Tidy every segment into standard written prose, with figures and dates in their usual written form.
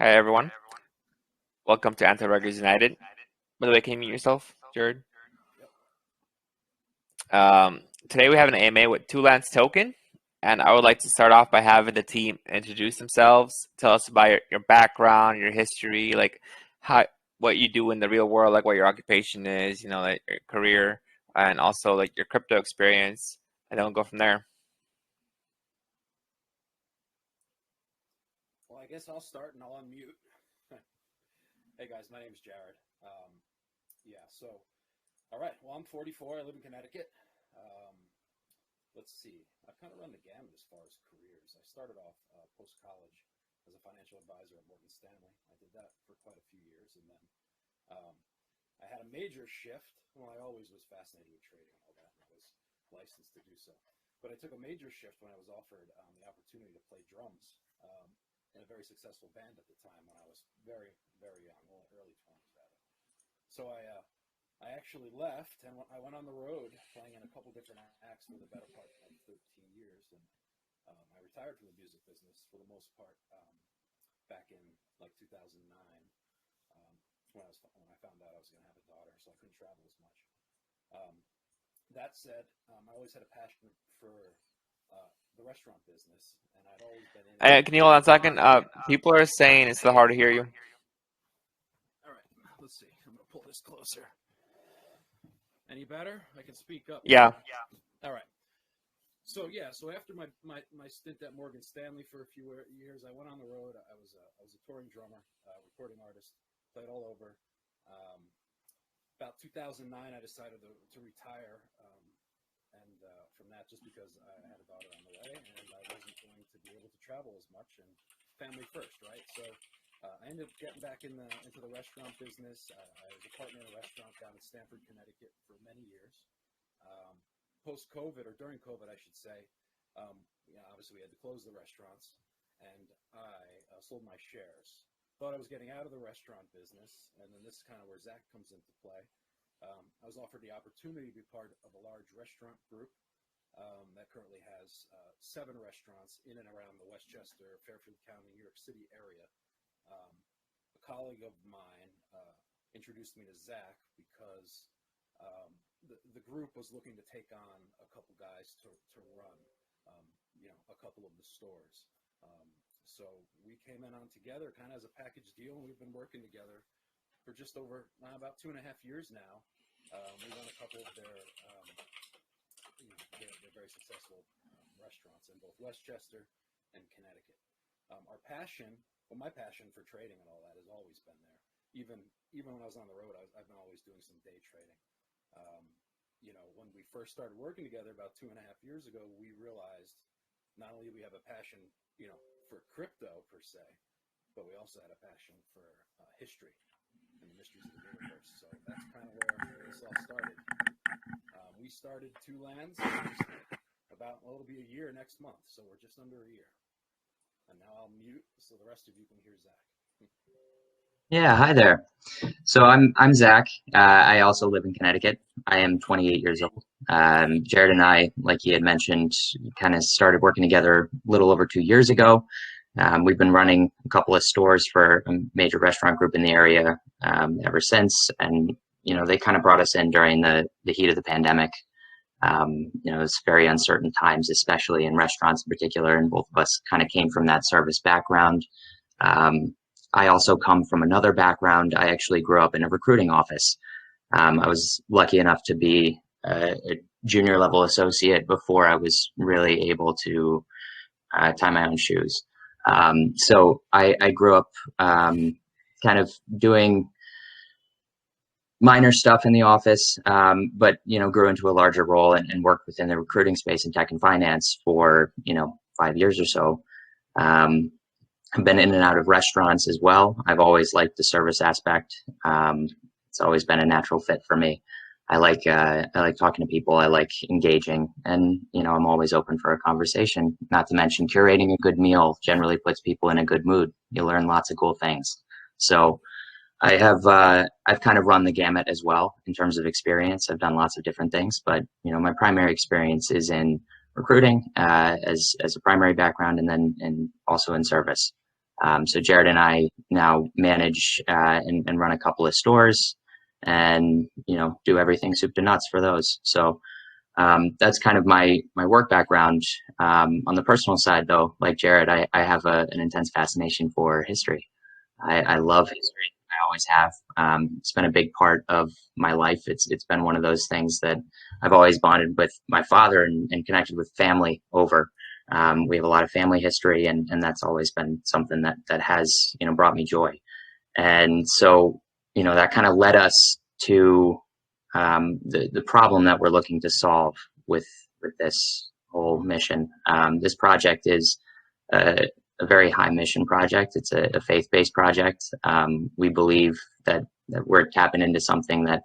Hi everyone, welcome to Anti-Ruggers United. By the way, can you mute yourself, Jared? Today we have an AMA with 2Lance token, and I would like to start off by having the team introduce themselves, tell us about your background, your history, like what you do in the real world, like what your occupation is, like your career, and also like your crypto experience, and then we'll go from there. Well, I guess I'll start and I'll unmute. Hey guys, my name's Jared. All right, well, I'm 44, I live in Connecticut. Let's see, I've kind of run the gamut as far as careers. I started off post-college as a financial advisor at Morgan Stanley. I did that for quite a few years, and then I had a major shift. Well, I always was fascinated with trading and all that, and I was licensed to do so. But I took a major shift when I was offered the opportunity to play drums in a very successful band at the time when I was very, very young, well, early 20s rather. So I actually left and I went on the road playing in a couple different acts for the better part of 13 years. And I retired from the music business for the most part back in like 2009 when I found out I was going to have a daughter, so I couldn't travel as much. That said, I always had a passion for the restaurant business, and I'd always been in. Can you hold on a second? People are saying it's still hard to hear you. All right, let's see. I'm going to pull this closer. Any better? I can speak up. Yeah. All right. So after my stint at Morgan Stanley for a few years, I went on the road. I was a touring drummer, recording artist, played all over. About 2009, I decided to retire, and from that, just because I had a daughter on the way, and I wasn't going to be able to travel as much, and family first, right? So I ended up getting back into the restaurant business. I was a partner in a restaurant down in Stamford, Connecticut for many years. Post-COVID, or during COVID, I should say, obviously we had to close the restaurants, and I sold my shares. Thought I was getting out of the restaurant business, and then this is kind of where Zach comes into play. I was offered the opportunity to be part of a large restaurant group that currently has 7 restaurants in and around the Westchester, Fairfield County, New York City area. A colleague of mine introduced me to Zach because the group was looking to take on a couple guys to run, a couple of the stores. So we came in on together kind of as a package deal, and we've been working together for just over about 2.5 years now. We run a couple of their very successful restaurants in both Westchester and Connecticut. My passion for trading and all that has always been there. Even when I was on the road, I've been always doing some day trading. When we first started working together about 2.5 years ago, we realized not only do we have a passion, for crypto per se, but we also had a passion for history and the mysteries of the universe. So that's kind of where this all started. We started 2Lance it'll be a year next month, so we're just under a year. And now I'll mute so the rest of you can hear Zach. Yeah, hi there. So I'm Zach. I also live in Connecticut. I am 28 years old. Jared and I, like he had mentioned, kind of started working together a little over 2 years ago. We've been running a couple of stores for a major restaurant group in the area ever since. And, they kind of brought us in during the heat of the pandemic. It's very uncertain times, especially in restaurants in particular. And both of us kind of came from that service background. I also come from another background. I actually grew up in a recruiting office. I was lucky enough to be a junior level associate before I was really able to tie my own shoes. So I grew up kind of doing minor stuff in the office, but, grew into a larger role and worked within the recruiting space in tech and finance for, 5 years or so. I've been in and out of restaurants as well. I've always liked the service aspect. It's always been a natural fit for me. I like talking to people. I like engaging, and I'm always open for a conversation. Not to mention curating a good meal generally puts people in a good mood. You learn lots of cool things. So I've kind of run the gamut as well in terms of experience. I've done lots of different things, but my primary experience is in recruiting as a primary background, and then also in service. So Jared and I now manage and run a couple of stores, and do everything soup to nuts for those. So that's kind of my work background. On the personal side, though, like Jared, I have an intense fascination for history. I love history. I always have. It's been a big part of my life. It's been one of those things that I've always bonded with my father and connected with family over. We have a lot of family history, and that's always been something that has brought me joy. And so that kind of led us to the problem that we're looking to solve with this whole mission. This project is a very high mission project. It's a faith-based project. We believe that we're tapping into something that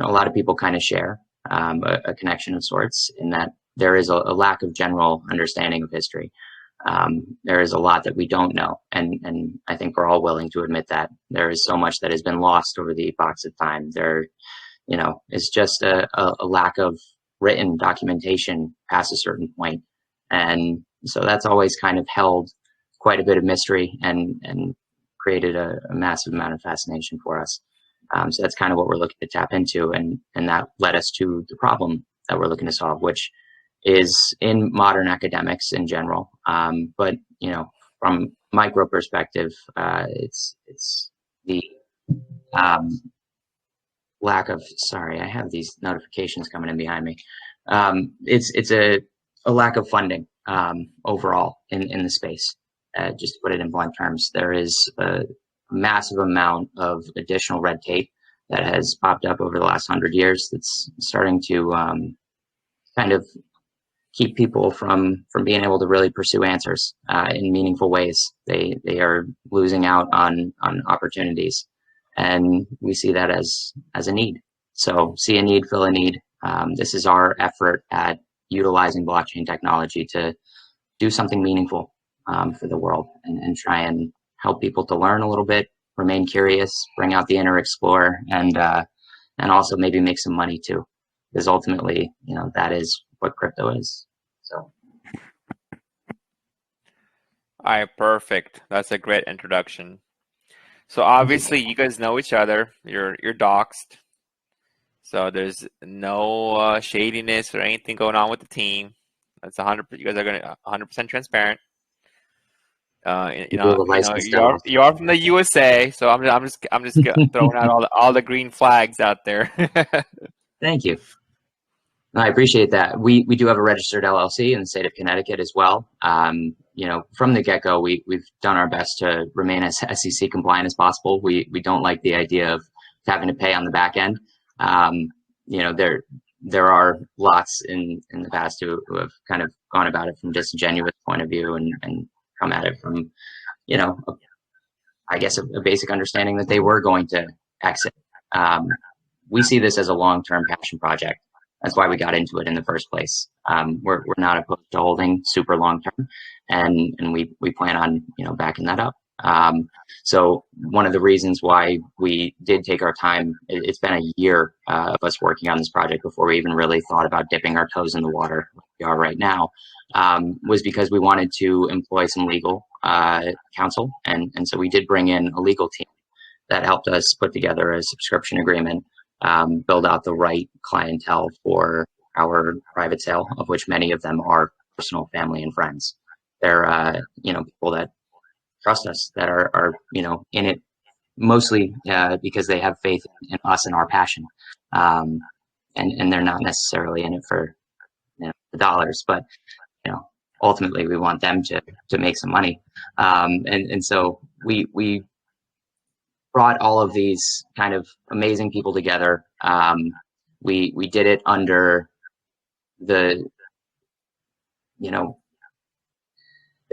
a lot of people kind of share, a connection of sorts, in that there is a lack of general understanding of history. There is a lot that we don't know, and I think we're all willing to admit that. There is so much that has been lost over the epochs of time. There is just a lack of written documentation past a certain point. And so that's always kind of held quite a bit of mystery and created a massive amount of fascination for us. So that's kind of what we're looking to tap into, and that led us to the problem that we're looking to solve, which is in modern academics in general. But from micro perspective, it's the lack of, sorry, I have these notifications coming in behind me. It's a lack of funding overall in the space. Just to put it in blunt terms, there is a massive amount of additional red tape that has popped up over the last 100 years that's starting to kind of keep people from being able to really pursue answers in meaningful ways. They are losing out on opportunities, and we see that as a need. So see a need, fill a need. This is our effort at utilizing blockchain technology to do something meaningful for the world, and try and help people to learn a little bit, remain curious, bring out the inner explorer, and also maybe make some money too, because ultimately, that is what crypto is. So. All right, perfect. That's a great introduction. So obviously, you guys know each other. You're doxed, so there's no shadiness or anything going on with the team. That's 100. You guys are gonna 100% transparent. You are from the USA, so I'm just throwing out all the green flags out there. Thank you. I appreciate that. We do have a registered LLC in the state of Connecticut as well. From the get-go, we've done our best to remain as SEC compliant as possible. We don't like the idea of having to pay on the back end. There are lots in the past who have kind of gone about it from a disingenuous point of view and come at it from, I guess a basic understanding that they were going to exit. We see this as a long-term passion project. That's why we got into it in the first place. We're not opposed to holding super long-term, and we plan on backing that up. So one of the reasons why we did take our time, it's been a year of us working on this project before we even really thought about dipping our toes in the water like we are right now, was because we wanted to employ some legal counsel. And so we did bring in a legal team that helped us put together a subscription agreement, build out the right clientele for our private sale, of which many of them are personal, family, and friends. They're people that trust us, that are in it mostly because they have faith in us and our passion, and they're not necessarily in it for the dollars, but ultimately we want them to make some money, and so we brought all of these kind of amazing people together. We did it under the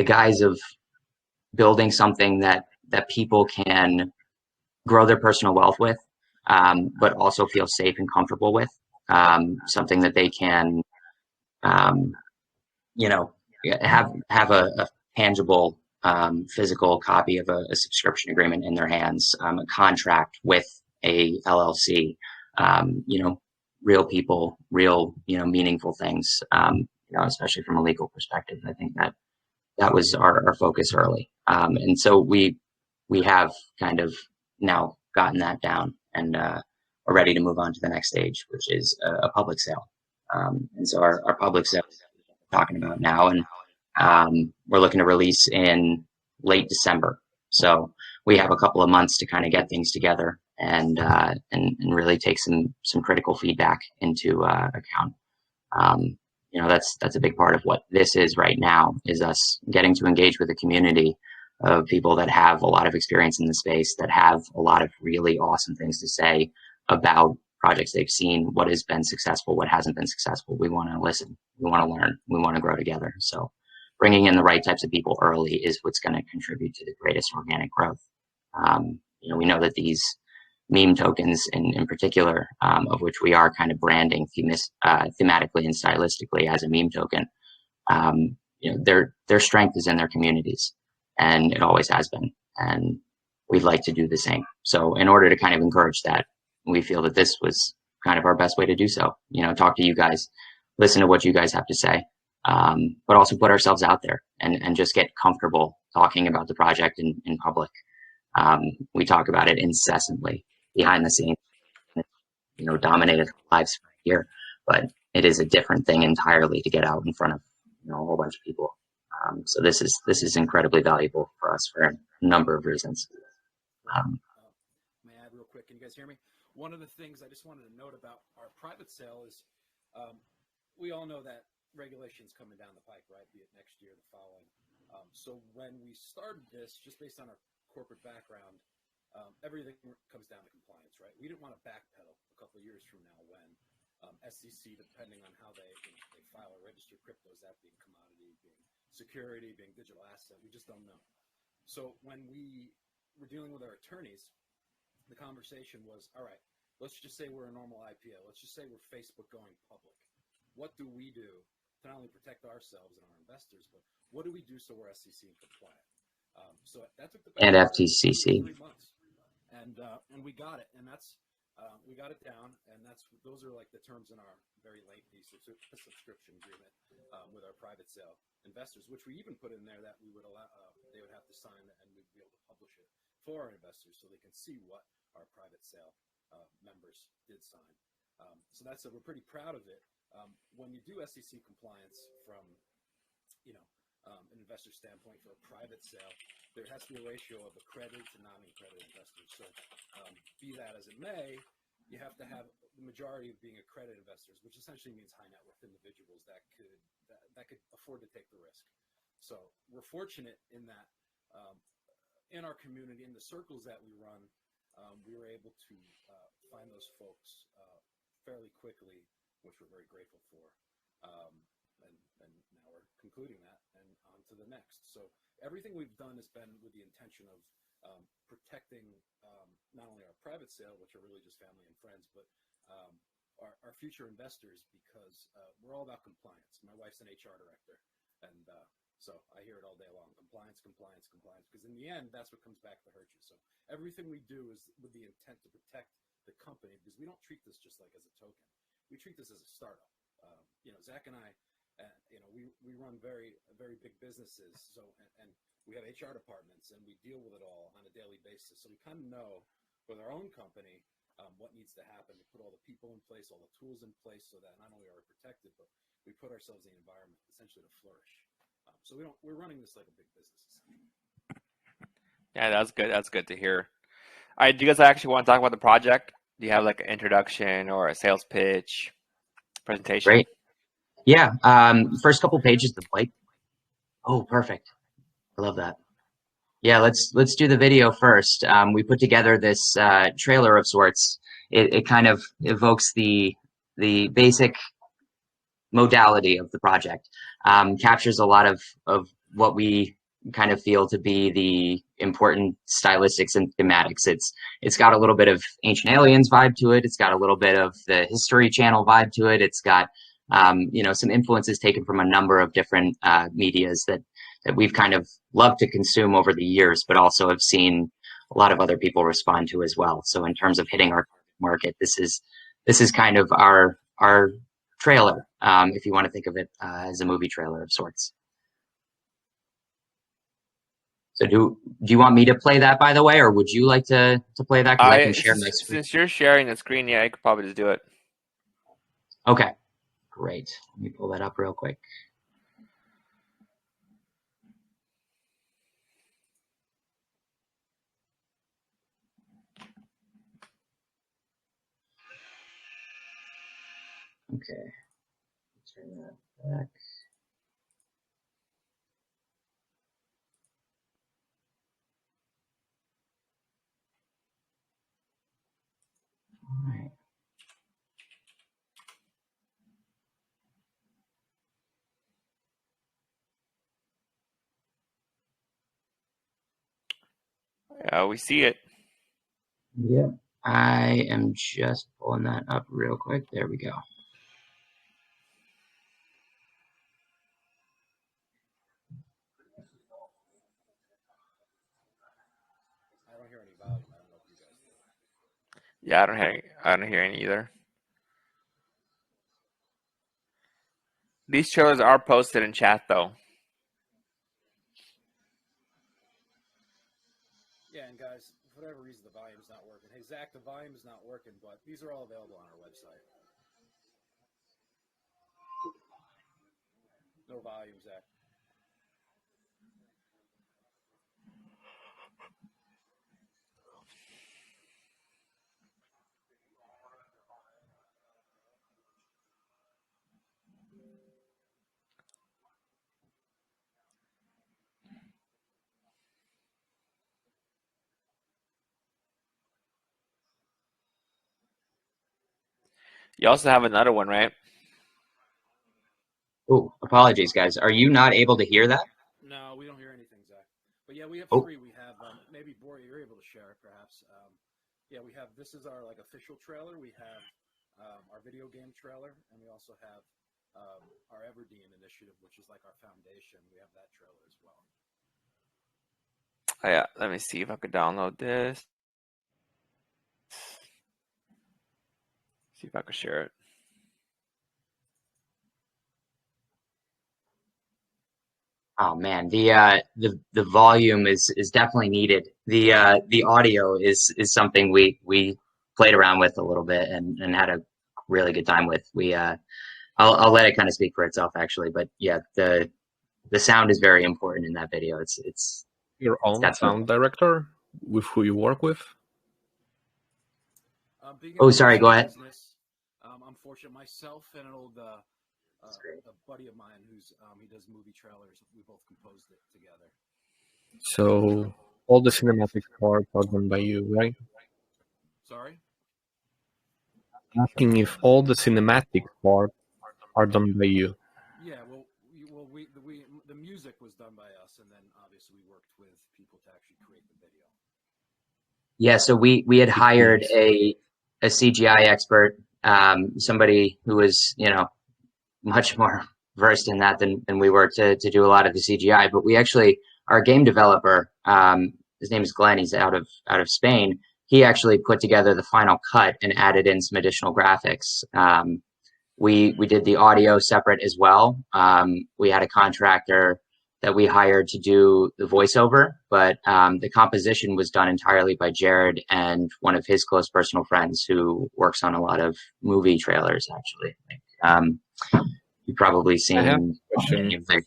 guise of building something that people can grow their personal wealth with, but also feel safe and comfortable with, something that they can have a tangible physical copy of a subscription agreement in their hands, a contract with a LLC, real people, real meaningful things, especially from a legal perspective. I think that was our focus early. And so we have kind of now gotten that down and are ready to move on to the next stage, which is a public sale. And so our public sale we're talking about now, and we're looking to release in late December. So we have a couple of months to kind of get things together and really take some critical feedback into account. You know, that's a big part of what this is right now, is us getting to engage with a community of people that have a lot of experience in the space, that have a lot of really awesome things to say about projects they've seen, what has been successful, what hasn't been successful. We want to listen, we want to learn, we want to grow together. So bringing in the right types of people early is what's going to contribute to the greatest organic growth. You know, we know that these meme tokens in particular, of which we are kind of branding thematically and stylistically as a meme token, you know, their strength is in their communities, and it always has been. And we'd like to do the same. So in order to kind of encourage that, we feel that this was kind of our best way to do so. You know, talk to you guys, listen to what you guys have to say, but also put ourselves out there and just get comfortable talking about the project in public. We talk about it incessantly behind the scenes, you know, dominated lives for a year, but it is a different thing entirely to get out in front of, you know, a whole bunch of people. So this is incredibly valuable for us for a number of reasons. May I add real quick? Can you guys hear me? One of the things I just wanted to note about our private sale is we all know that regulation's coming down the pike, right? Be it next year, the following. So when we started this, just based on our corporate background, everything comes down to compliance, right? We didn't want to backpedal a couple of years from now when SEC, depending on how they file or register cryptos, that being commodity, being security, being digital asset, we just don't know. So when we were dealing with our attorneys, the conversation was, all right, let's just say we're a normal IPO. Let's just say we're Facebook going public. What do we do to not only protect ourselves and our investors, but what do we do so we're SEC compliant? So that took the and FTCC 3 months, and we got it, and that's we got it down, and those are like the terms in our very lengthy subscription agreement with our private sale investors, which we even put in there that we would allow they would have to sign, and we'd be able to publish it for our investors so they can see what our private sale members did sign. So we're pretty proud of it. When you do SEC compliance from, you know, an investor standpoint for a private sale, there has to be a ratio of accredited to non-accredited investors. So be that as it may, you have to have the majority of being accredited investors, which essentially means high net worth individuals that could afford to take the risk. So we're fortunate in that in our community, in the circles that we run, we were able to find those folks fairly quickly, which we're very grateful for. And now we're concluding that and on to the next. So everything we've done has been with the intention of protecting not only our private sale, which are really just family and friends, but our future investors, because we're all about compliance. My wife's an HR director, and so I hear it all day long: compliance, compliance, compliance. Because in the end, that's what comes back to hurt you. So everything we do is with the intent to protect the company, because we don't treat this just like as a token. We treat this as a startup. You know, Zach and I, you know, we run very big businesses. So and we have HR departments, and we deal with it all on a daily basis. So we kind of know with our own company what needs to happen to put all the people in place, all the tools in place, so that not only are we protected, but we put ourselves in the environment essentially to flourish. So we're running this like a big business. Yeah, that's good. That's good to hear. All right, do you guys actually want to talk about the project? Do you have like an introduction or a sales pitch presentation? Great. Yeah. First couple pages of Blake. Oh, perfect. I love that. Yeah, let's do the video first. We put together this trailer of sorts. It kind of evokes the basic modality of the project, captures a lot of what we kind of feel to be the important stylistics and thematics. It's got a little bit of Ancient Aliens vibe to it. It's got a little bit of the History Channel vibe to it. It's got you know, some influences taken from a number of different medias that we've kind of loved to consume over the years, but also have seen a lot of other people respond to as well. So in terms of hitting our market, this is kind of our trailer, if you want to think of it as a movie trailer of sorts. So do you want me to play that, by the way, or would you like to play that? Because I can share my screen. Since you're sharing the screen, yeah, I could probably just do it. Okay, great. Let me pull that up real quick. Okay, turn that back. All right. Yeah, we see it. Yep. I am just pulling that up real quick. There we go. I don't hear any volume. I don't know if you guys do. Yeah, I don't hear any either. These trailers are posted in chat though. Yeah, and guys, for whatever reason, the volume's not working. Hey, Zach, the volume is not working, but these are all available on our website. No volume, Zach. You also have another one, right? Oh, apologies, guys. Are you not able to hear that? No, we don't hear anything, Zach. But yeah, we have Oh. three. We have maybe Bori, you're able to share it, perhaps. Yeah, we have. This is our official trailer. We have our video game trailer, and we also have our Everdeen initiative, which is like our foundation. We have that trailer as well. Oh, yeah, let me see if I could download this. See if I could share it. Oh man, the volume is definitely needed. The audio is something we played around with a little bit and had a really good time with. I'll let it kind of speak for itself actually, but yeah, the sound is very important in that video. It's Your own got some. sound director with who you work with? Oh, sorry, go ahead. Business, I'm fortunate myself and an old a buddy of mine who's he does movie trailers. We both composed it together. So all the cinematic parts are done by you, right? Sorry? Asking if all the cinematic parts are done by you. Yeah, well, the music was done by us, and then obviously we worked with people to actually create the video. Yeah, so we had hired a CGI expert, somebody who was, much more versed in that than we were to do a lot of the CGI. But we actually, our game developer, his name is Glenn, he's out of Spain. He actually put together the final cut and added in some additional graphics. We did the audio separate as well. We had a contractor that we hired to do the voiceover, but the composition was done entirely by Jared and one of his close personal friends who works on a lot of movie trailers, actually. You've probably seen I have a question. many of the...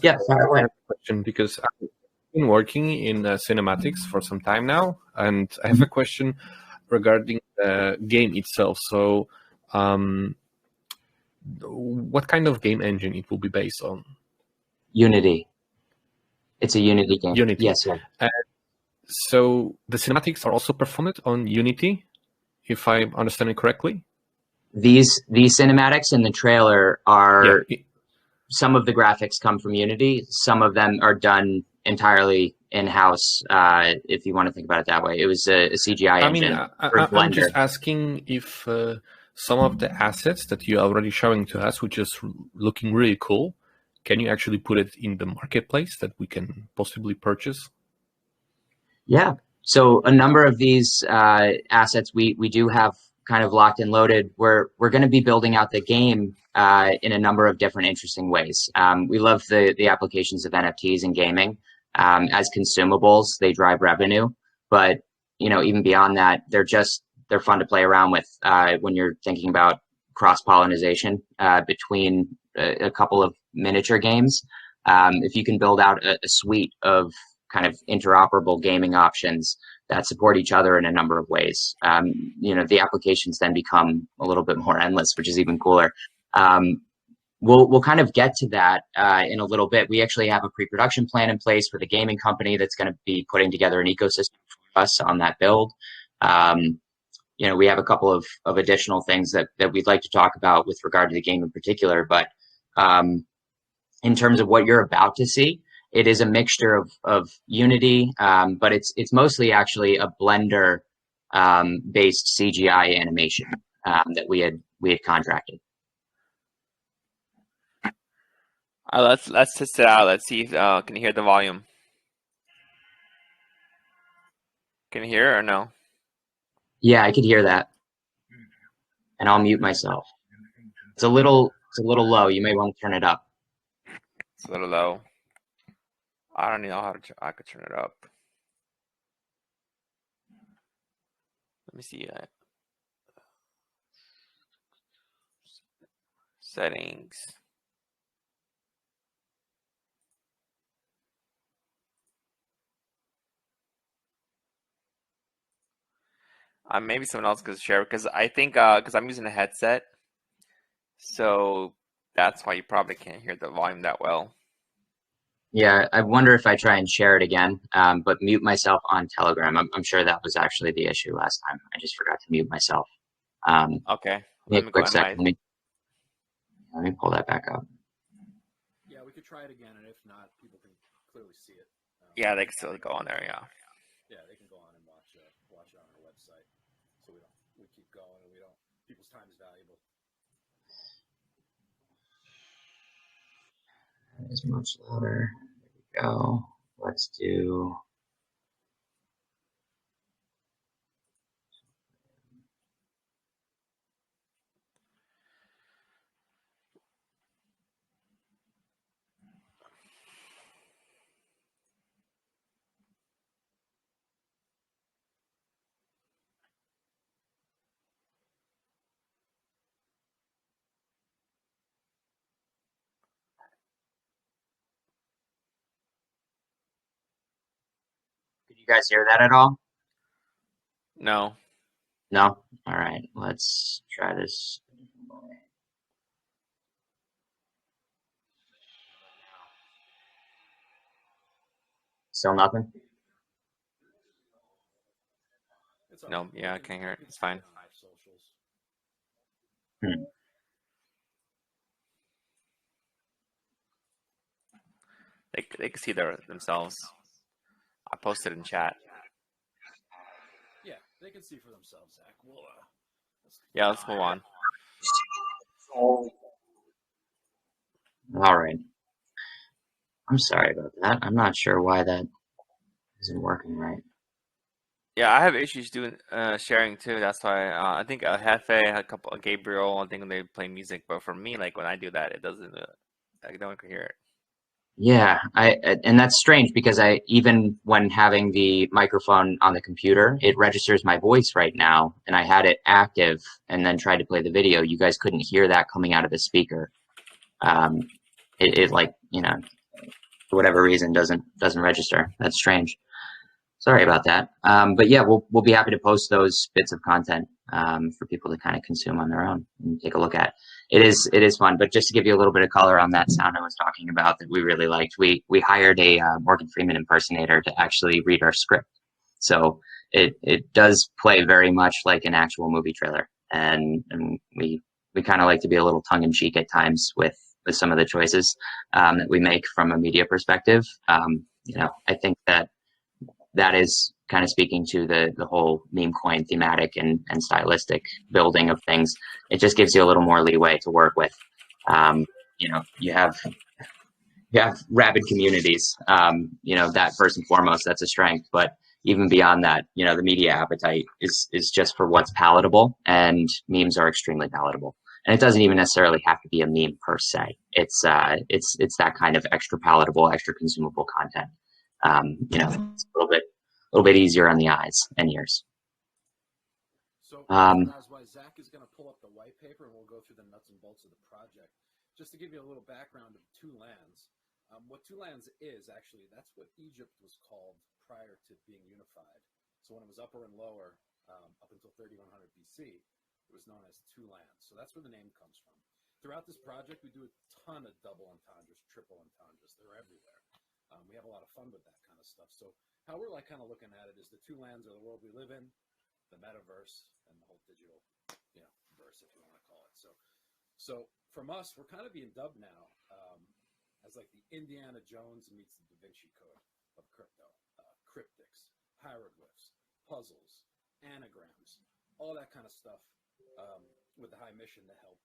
Yeah, fire away. I have a question because I've been working in cinematics for some time now, and I have a question regarding the game itself. So, what kind of game engine it will be based on? Unity. It's a Unity game. Unity. Yes, sir. So the cinematics are also performed on Unity, if I'm understanding correctly? These cinematics in the trailer are... Yeah. Some of the graphics come from Unity. Some of them are done entirely in-house, if you want to think about it that way. It was a CGI engine for Blender. I'm just asking if some of the assets that you're already showing to us, which is looking really cool, can you actually put it in the marketplace that we can possibly purchase? Yeah. So a number of these assets we do have kind of locked and loaded. We're going to be building out the game in a number of different interesting ways. We love the applications of NFTs in gaming. As consumables, they drive revenue, but even beyond that, they're fun to play around with when you're thinking about cross-pollination between a couple of miniature games. If you can build out a suite of kind of interoperable gaming options that support each other in a number of ways, the applications then become a little bit more endless, which is even cooler. We'll kind of get to that in a little bit. We actually have a pre-production plan in place with a gaming company that's going to be putting together an ecosystem for us on that build. We have a couple of additional things that we'd like to talk about with regard to the game in particular. But in terms of what you're about to see, it is a mixture of Unity, but it's mostly actually a Blender based CGI animation that we had contracted. Let's test it out. Let's see if can you hear the volume. Can you hear it or no? Yeah, I could hear that. And I'll mute myself. It's a little low. You may want to turn it up. It's a little low. I don't know how to. I could turn it up. Let me see. Settings. Maybe someone else could share because I think because I'm using a headset, so that's why you probably can't hear the volume that well. Yeah, I wonder if I try and share it again, but mute myself on Telegram. I'm sure that was actually the issue last time. I just forgot to mute myself. Okay. Let me quick second. Let me pull that back up. Yeah, we could try it again, and if not, people can clearly see it. Yeah, they can still go on there. Yeah. Yeah, they can go on and watch it on our website. So we keep going, and people's time is valuable. That is much louder. There we go. Let's do. Did you guys hear that at all? No. No? All right, let's try this. Still nothing? No, yeah, I can't hear it. It's fine. They can see themselves. I posted in chat. Yeah, they can see for themselves, Zach. Yeah, let's move on. All right. I'm sorry about that. I'm not sure why that isn't working right. Yeah, I have issues doing sharing too. That's why I think Hefe, a couple, Gabriel, I think they play music, but for me, like when I do that, it doesn't. No one can hear it. Yeah, and that's strange because even when having the microphone on the computer, it registers my voice right now, and I had it active and then tried to play the video. You guys couldn't hear that coming out of the speaker. It like, for whatever reason doesn't register. That's strange. Sorry about that. But yeah, we'll be happy to post those bits of content for people to kind of consume on their own and take a look at. It is fun. But just to give you a little bit of color on that sound I was talking about that we really liked, we hired a Morgan Freeman impersonator to actually read our script. So it does play very much like an actual movie trailer, and we kind of like to be a little tongue in cheek at times with some of the choices that we make from a media perspective. I think that is kind of speaking to the whole meme coin thematic and stylistic building of things. It just gives you a little more leeway to work with. You have rabid communities. That first and foremost, that's a strength. But even beyond that, the media appetite is just for what's palatable, and memes are extremely palatable. And it doesn't even necessarily have to be a meme per se. It's that kind of extra palatable, extra consumable content. It's a little bit easier on the eyes and ears. So that's why Zach is going to pull up the white paper and we'll go through the nuts and bolts of the project. Just to give you a little background of Two Lands, what Two Lands is actually, that's what Egypt was called prior to being unified. So when it was upper and lower, up until 3100 BC, it was known as Two Lands. So that's where the name comes from. Throughout this project, we do a ton of double entendres, triple entendres. They're everywhere. We have a lot of fun with that kind of stuff. So how we're like kind of looking at it is the two lands are the world we live in, the metaverse, and the whole digital, verse, if you want to call it. So from us, we're kind of being dubbed now as like the Indiana Jones meets the Da Vinci Code of crypto. Cryptics, hieroglyphs, puzzles, anagrams, all that kind of stuff with the high mission to help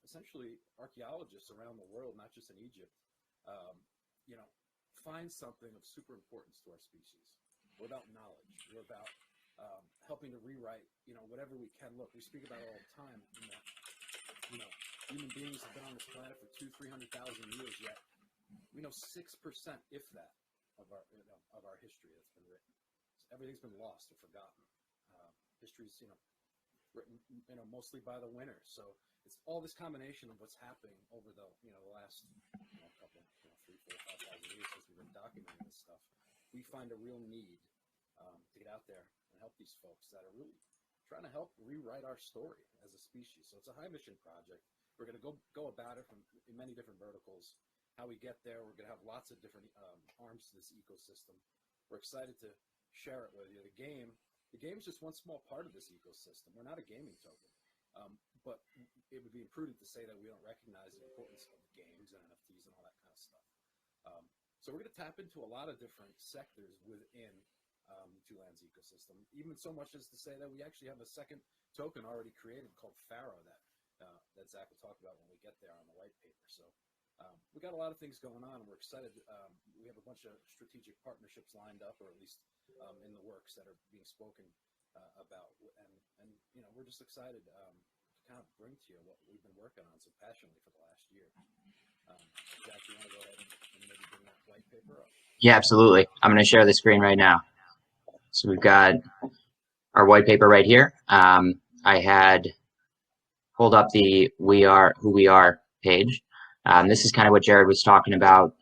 essentially archaeologists around the world, not just in Egypt, find something of super importance to our species. We're about knowledge. We're about helping to rewrite, whatever we can. Look, we speak about it all the time. Human beings have been on this planet for 200,000-300,000 years, yet we know 6%, if that, of our history that's been written. So everything's been lost or forgotten. History's, written, mostly by the winners. So it's all this combination of what's happening over the, last couple, 3, 4, 5,000 years since we've been documenting this stuff. We find a real need to get out there and help these folks that are really trying to help rewrite our story as a species. So it's a high mission project. We're going to go about it from many different verticals. How we get there, we're going to have lots of different arms to this ecosystem. We're excited to share it with you. The game is just one small part of this ecosystem. We're not a gaming token, but it would be imprudent to say that we don't recognize the importance of games and NFTs and all that kind of stuff. So we're going to tap into a lot of different sectors within the Two Lands ecosystem, even so much as to say that we actually have a second token already created called Pharaoh that Zach will talk about when we get there on the white paper. So we got a lot of things going on, and we're excited. We have a bunch of strategic partnerships lined up, or at least in the works that are being spoken about, and we're just excited to kind of bring to you what we've been working on so passionately for the last year. Jack, you want to go ahead and maybe bring that white paper up? Yeah, absolutely. I'm going to share the screen right now. So we've got our white paper right here. I had pulled up the We Are Who We Are page. This is kind of what Jared was talking about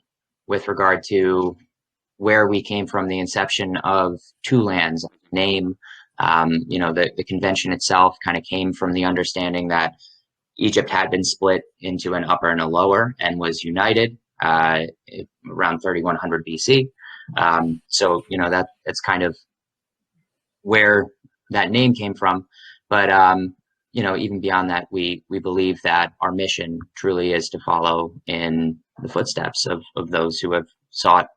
with regard to where we came from, the inception of Two Lands name. The convention itself kind of came from the understanding that Egypt had been split into an upper and a lower and was united around 3100 BC. That's kind of where that name came from. But even beyond that, we believe that our mission truly is to follow in the footsteps of those who have sought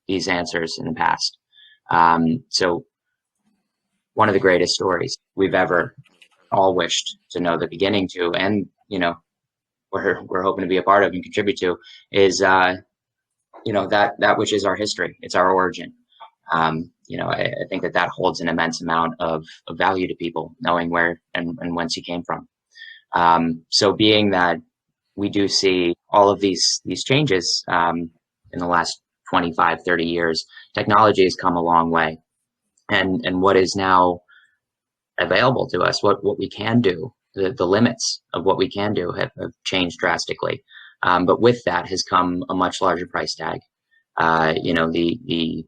these answers in the past. So one of the greatest stories we've ever all wished to know the beginning to, and we're hoping to be a part of and contribute to, is that which is our history. It's our origin. I think that holds an immense amount of value to people, knowing where and whence you came from. So being that we do see all of these changes in the last 25, 30 years, technology has come a long way. And what is now available to us, what we can do, the limits of what we can do have changed drastically. But with that has come a much larger price tag. The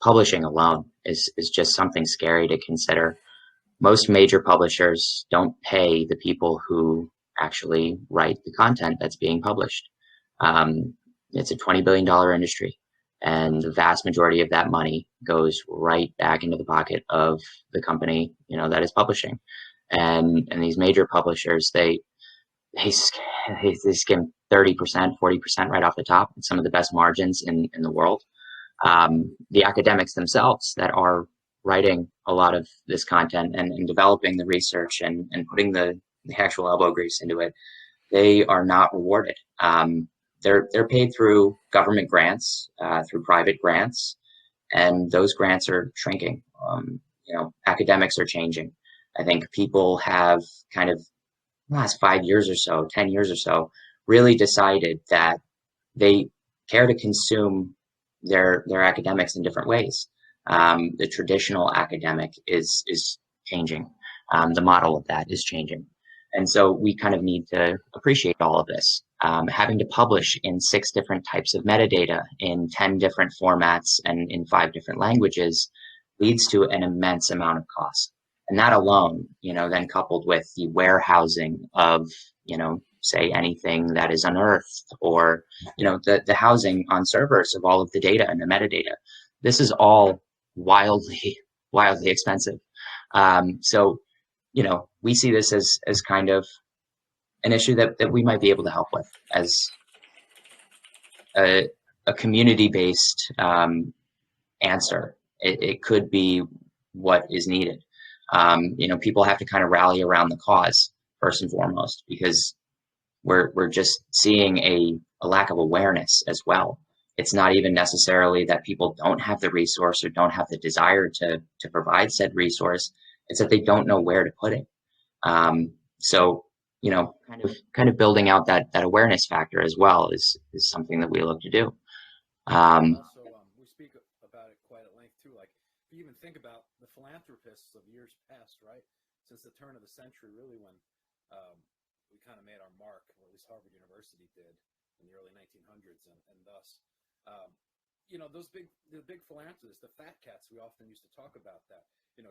publishing alone is just something scary to consider. Most major publishers don't pay the people who actually write the content that's being published. It's a $20 billion industry, and the vast majority of that money goes right back into the pocket of the company, that is publishing. And these major publishers, they skim 30%, 40% right off the top, some of the best margins in the world. The academics themselves that are writing a lot of this content and developing the research and putting the actual elbow grease into it, they are not rewarded. They're paid through government grants, through private grants, and those grants are shrinking. Academics are changing. I think people have kind of the last 5 years or so, 10 years or so, really decided that they care to consume their academics in different ways. The traditional academic is changing. The model of that is changing. And so we kind of need to appreciate all of this. Having to publish in 6 different types of metadata in 10 different formats and in 5 different languages leads to an immense amount of cost. And that alone, then coupled with the warehousing of, say anything that is unearthed, or, the housing on servers of all of the data and the metadata. This is all wildly expensive. So, we see this as kind of an issue that we might be able to help with as a community-based answer. It could be what is needed. People have to kind of rally around the cause first and foremost, because we're just seeing a lack of awareness as well. It's not even necessarily that people don't have the resource or don't have the desire to provide said resource. It's that they don't know where to put it. So, kind of building out that awareness factor as well is something that we look to do. Also, we speak about it quite at length too. Like, if you even think about the philanthropists of years past, right? Since the turn of the century, really, when we kind of made our mark, or at least Harvard University did in the early 1900s, and thus, the big philanthropists, the fat cats, we often used to talk about that.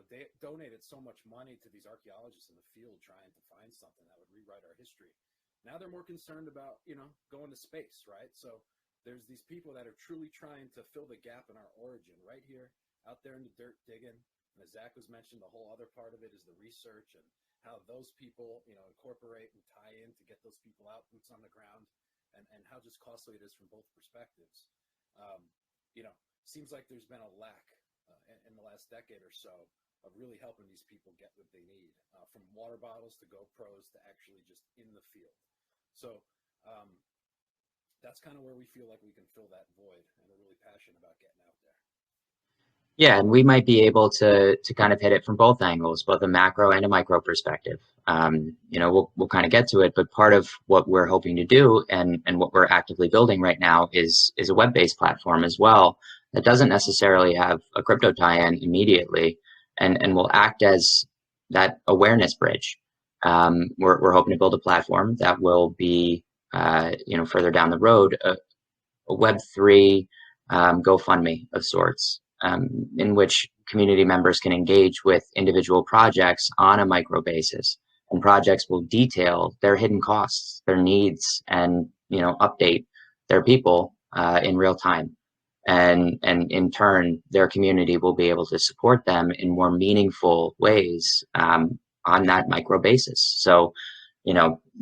They donated so much money to these archaeologists in the field trying to find something that would rewrite our history. Now they're more concerned about, going to space, right? So there's these people that are truly trying to fill the gap in our origin right here, out there in the dirt digging. And as Zach was mentioned, the whole other part of it is the research and how those people, incorporate and tie in to get those people out, boots on the ground, and how just costly it is from both perspectives. Seems like there's been a lack in the last decade or so of really helping these people get what they need, from water bottles to GoPros to actually just in the field. So that's kind of where we feel like we can fill that void, and we're really passionate about getting out there. Yeah, and we might be able to kind of hit it from both angles, both a macro and a micro perspective. We'll kind of get to it, but part of what we're hoping to do and what we're actively building right now is a web-based platform as well that doesn't necessarily have a crypto tie-in immediately, and will act as that awareness bridge. We're hoping to build a platform that will be, further down the road, a Web3 GoFundMe of sorts. In which community members can engage with individual projects on a micro basis, and projects will detail their hidden costs, their needs, and update their people in real time. And in turn, their community will be able to support them in more meaningful ways on that micro basis. So,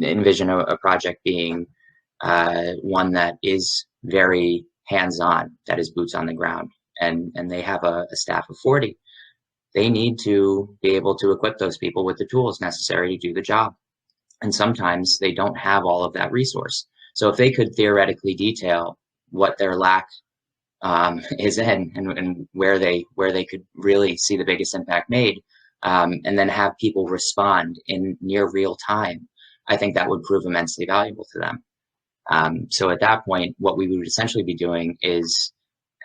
envision a project being one that is very hands-on, that is boots on the ground. And they have a staff of 40. They need to be able to equip those people with the tools necessary to do the job. And sometimes they don't have all of that resource. So if they could theoretically detail what their lack is in, and where they could really see the biggest impact made, and then have people respond in near real time, I think that would prove immensely valuable to them. So at that point, what we would essentially be doing is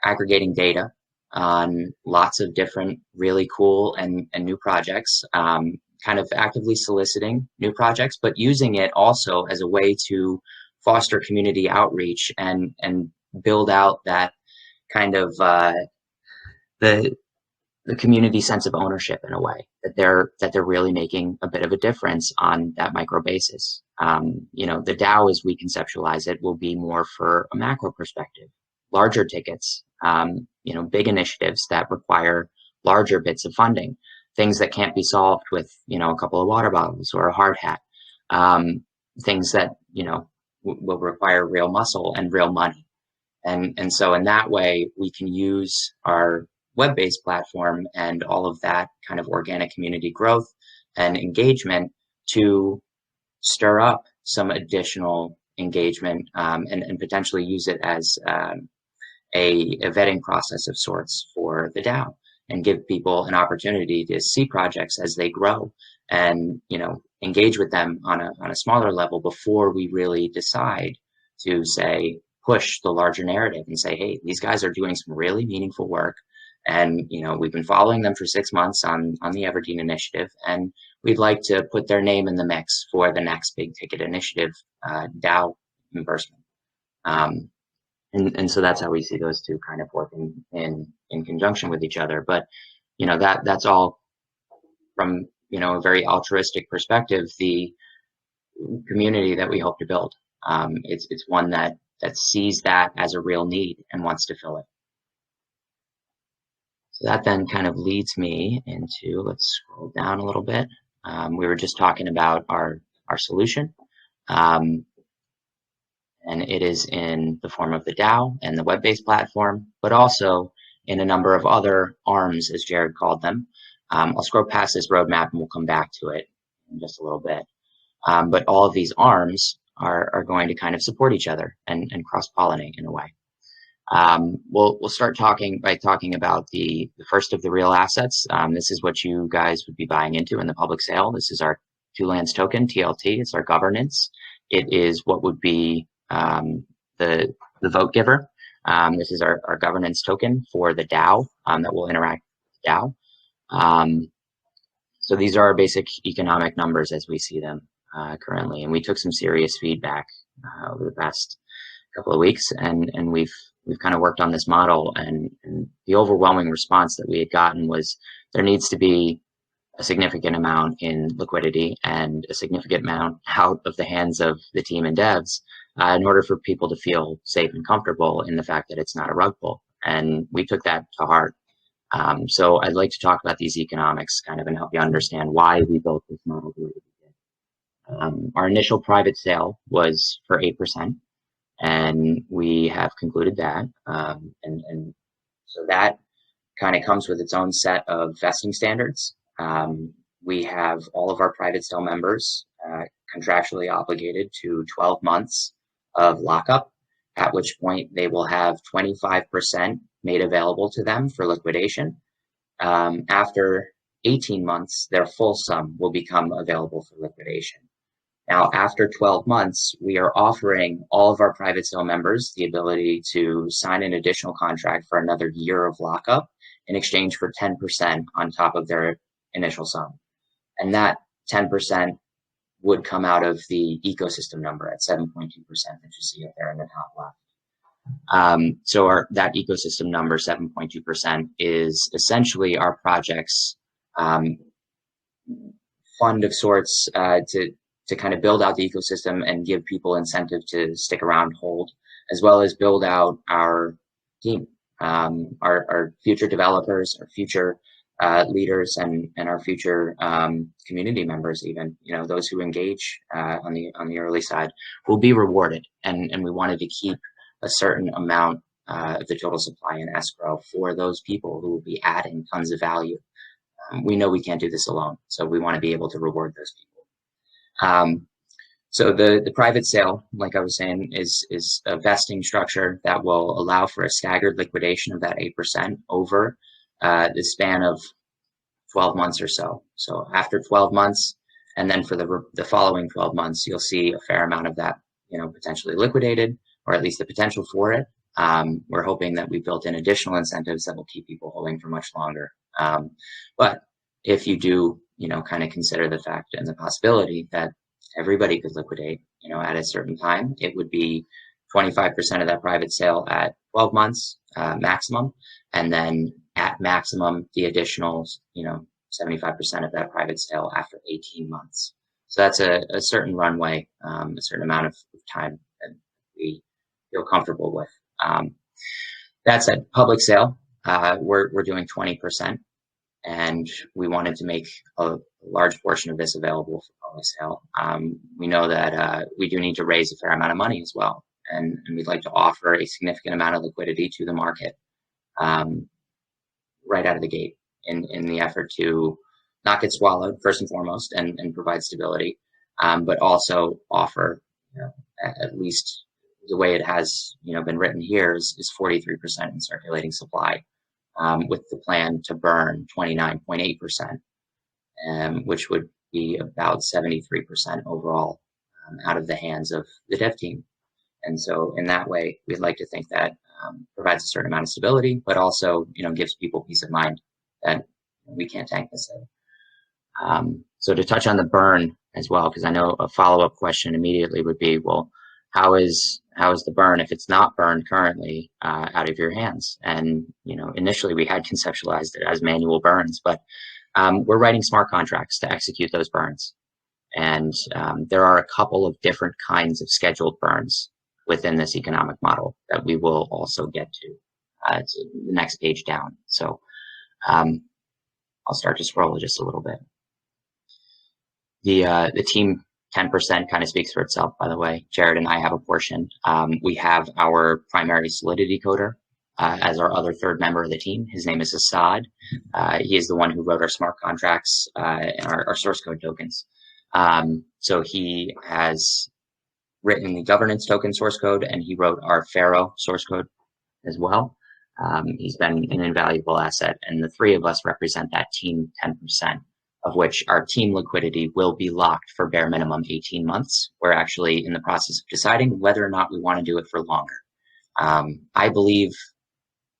aggregating data on lots of different really cool and new projects, kind of actively soliciting new projects, but using it also as a way to foster community outreach and build out that kind of the community sense of ownership, in a way that they're really making a bit of a difference on that micro basis. The DAO, as we conceptualize it, will be more for a macro perspective, larger tickets, big initiatives that require larger bits of funding, things that can't be solved with, a couple of water bottles or a hard hat, things that, will require real muscle and real money. And so in that way, we can use our web-based platform and all of that kind of organic community growth and engagement to stir up some additional engagement, and potentially use it as a vetting process of sorts for the DAO, and give people an opportunity to see projects as they grow and engage with them on a smaller level before we really decide to, say, push the larger narrative and say, hey, these guys are doing some really meaningful work. And, we've been following them for 6 months on the Everdeen initiative, and we'd like to put their name in the mix for the next big ticket initiative, DAO reimbursement. And so that's how we see those two kind of working in conjunction with each other. But, that's all from, a very altruistic perspective, the community that we hope to build. It's one that sees that as a real need and wants to fill it. So that then kind of leads me into, let's scroll down a little bit. We were just talking about our solution. And it is in the form of the DAO and the web-based platform, but also in a number of other arms, as Jared called them. I'll scroll past this roadmap and we'll come back to it in just a little bit. But all of these arms are going to kind of support each other and cross-pollinate in a way. We'll start by talking about the first of the real assets. This is what you guys would be buying into in the public sale. This is our Two Lands token, TLT. It's our governance. It is what would be the vote giver. This is our governance token for the DAO that will interact with the DAO. So these are our basic economic numbers as we see them currently, and we took some serious feedback over the past couple of weeks, and we've kind of worked on this model, and the overwhelming response that we had gotten was there needs to be a significant amount in liquidity and a significant amount out of the hands of the team and devs in order for people to feel safe and comfortable in the fact that it's not a rug pull. And we took that to heart. So I'd like to talk about these economics kind of and help you understand why we built this model the way we did. Our initial private sale was for 8%. And we have concluded that, and so that kind of comes with its own set of vesting standards. We have all of our private sale members contractually obligated to 12 months of lockup, at which point they will have 25% made available to them for liquidation. After 18 months, their full sum will become available for liquidation. Now, after 12 months, we are offering all of our private sale members the ability to sign an additional contract for another year of lockup in exchange for 10% on top of their initial sum. And that 10% would come out of the ecosystem number at 7.2% that you see up there in the top left. So that ecosystem number, 7.2%, is essentially our project's fund of sorts to kind of build out the ecosystem and give people incentive to stick around, hold, as well as build out our team, our future developers, our future leaders, and our future community members, even, those who engage on the early side will be rewarded. And we wanted to keep a certain amount of the total supply in escrow for those people who will be adding tons of value. We know we can't do this alone, so we want to be able to reward those people. So the private sale, like I was saying, is a vesting structure that will allow for a staggered liquidation of that 8% over the span of 12 months or so. So after 12 months, and then for the following 12 months, you'll see a fair amount of that, potentially liquidated, or at least the potential for it. We're hoping that we built in additional incentives that will keep people holding for much longer. But if you do, kind of consider the fact and the possibility that everybody could liquidate, at a certain time, it would be 25% of that private sale at 12 months maximum, and then at maximum the additional, 75% of that private sale after 18 months. So that's a certain runway, a certain amount of time that we feel comfortable with. That said, public sale, we're doing 20%. And we wanted to make a large portion of this available for public sale. We know that we do need to raise a fair amount of money as well, and we'd like to offer a significant amount of liquidity to the market right out of the gate in the effort to not get swallowed, first and foremost, and provide stability, but also offer, at least the way it has been written here is 43% in circulating supply. With the plan to burn 29.8%, which would be about 73% overall out of the hands of the dev team. And so in that way, we'd like to think that provides a certain amount of stability, but also, gives people peace of mind that we can't tank this thing. So to touch on the burn as well, because I know a follow-up question immediately would be, well, how is the burn if it's not burned currently out of your hands? And initially we had conceptualized it as manual burns, but we're writing smart contracts to execute those burns. And there are a couple of different kinds of scheduled burns within this economic model that we will also get to. It's the next page down. So I'll start to scroll just a little bit. The team 10% kind of speaks for itself, by the way. Jared and I have a portion. We have our primary Solidity coder as our other third member of the team. His name is Assad. He is the one who wrote our smart contracts and our source code tokens. So he has written the governance token source code, and he wrote our Pharaoh source code as well. He's been an invaluable asset, and the three of us represent that team 10%, of which our team liquidity will be locked for bare minimum 18 months. We're actually in the process of deciding whether or not we want to do it for longer. I believe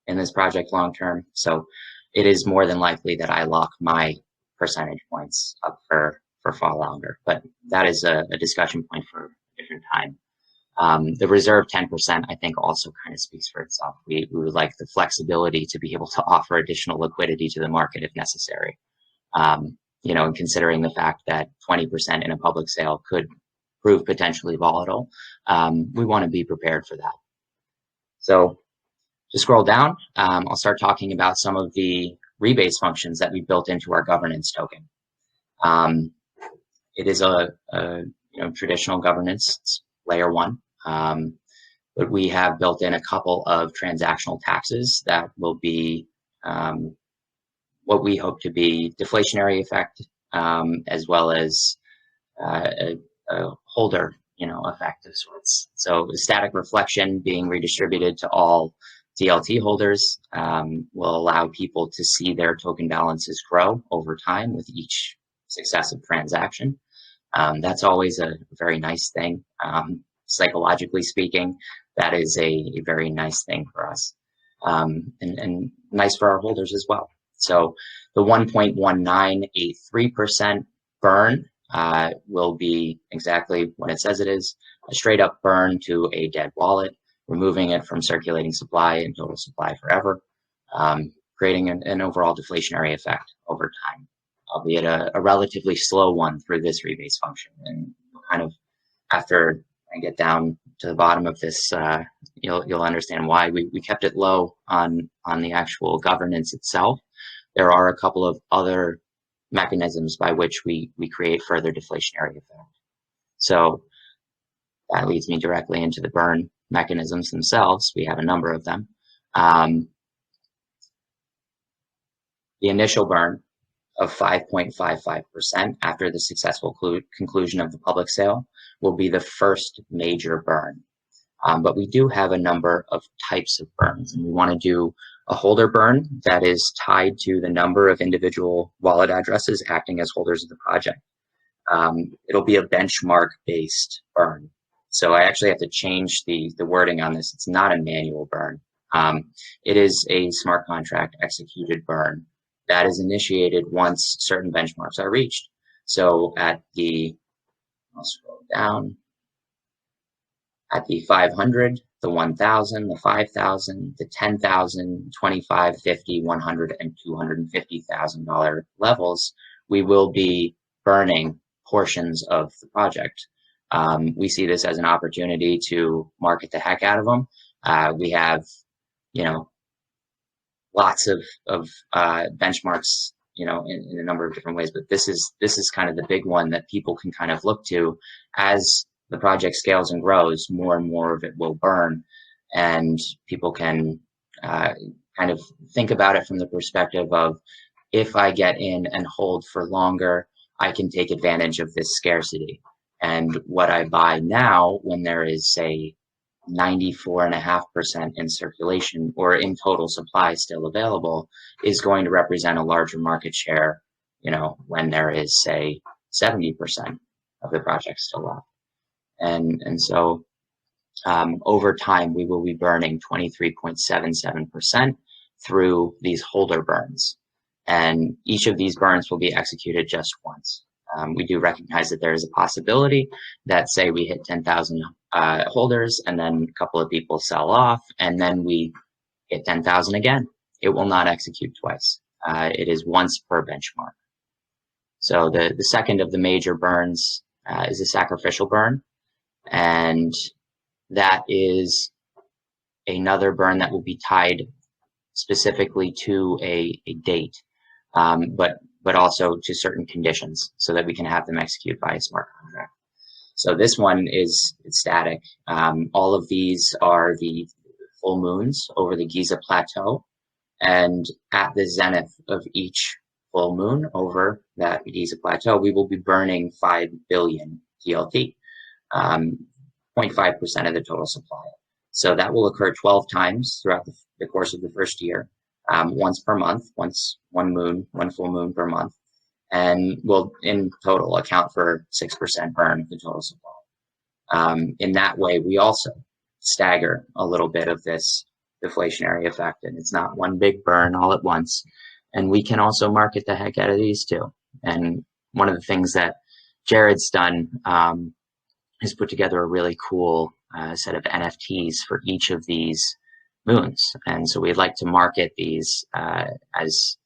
in this project long term, so it is more than likely that I lock my percentage points up for far longer, but that is a discussion point for a different time. The reserve 10%, I think, also kind of speaks for itself. We would like the flexibility to be able to offer additional liquidity to the market if necessary. And considering the fact that 20% in a public sale could prove potentially volatile, we want to be prepared for that. So to scroll down, I'll start talking about some of the rebase functions that we built into our governance token. It is a traditional governance layer 1, but we have built in a couple of transactional taxes that will be what we hope to be deflationary effect, as well as a holder effect of sorts. So the static reflection being redistributed to all DLT holders will allow people to see their token balances grow over time with each successive transaction. That's always a very nice thing. Psychologically speaking, that is a very nice thing for us, and nice for our holders as well. So the 1.1983% burn will be exactly what it says it is, a straight up burn to a dead wallet, removing it from circulating supply and total supply forever, creating an overall deflationary effect over time, albeit a relatively slow one through this rebase function. And kind of after I get down to the bottom of this, you'll understand why we kept it low on the actual governance itself. There are a couple of other mechanisms by which we create further deflationary effect. So that leads me directly into the burn mechanisms themselves. We have a number of them. The initial burn of 5.55% after the successful conclusion of the public sale will be the first major burn. But we do have a number of types of burns, and we want to do a holder burn that is tied to the number of individual wallet addresses acting as holders of the project. It'll be a benchmark-based burn. So I actually have to change the wording on this. It's not a manual burn. It is a smart contract executed burn that is initiated once certain benchmarks are reached. So at the, I'll scroll down, at the 500, the 1,000, the 5,000, the 10,000, 25, 50, 100, and $250,000 levels, we will be burning portions of the project. We see this as an opportunity to market the heck out of them. We have, lots of benchmarks, in a number of different ways, but this is kind of the big one that people can kind of look to as the project scales and grows. More and more of it will burn, and people can kind of think about it from the perspective of, if I get in and hold for longer, I can take advantage of this scarcity. And what I buy now, when there is, say, 94.5% in circulation or in total supply still available, is going to represent a larger market share, when there is, say, 70% of the project still left. And so over time, we will be burning 23.77% through these holder burns. And each of these burns will be executed just once. We do recognize that there is a possibility that, say, we hit 10,000 holders and then a couple of people sell off and then we hit 10,000 again. It will not execute twice. It is once per benchmark. So the second of the major burns is a sacrificial burn. And that is another burn that will be tied specifically to a date, but also to certain conditions so that we can have them execute by a smart contract. So this one is static. All of these are the full moons over the Giza Plateau, and at the zenith of each full moon over that Giza Plateau, we will be burning 5 billion TLT, 0.5% of the total supply. So that will occur 12 times throughout the course of the first year, once per month, one full moon per month, and will in total account for 6% burn of the total supply. In that way, we also stagger a little bit of this deflationary effect, and it's not one big burn all at once. And we can also market the heck out of these too. And one of the things that Jared's done is put together a really cool set of NFTs for each of these moons. And so we'd like to market these as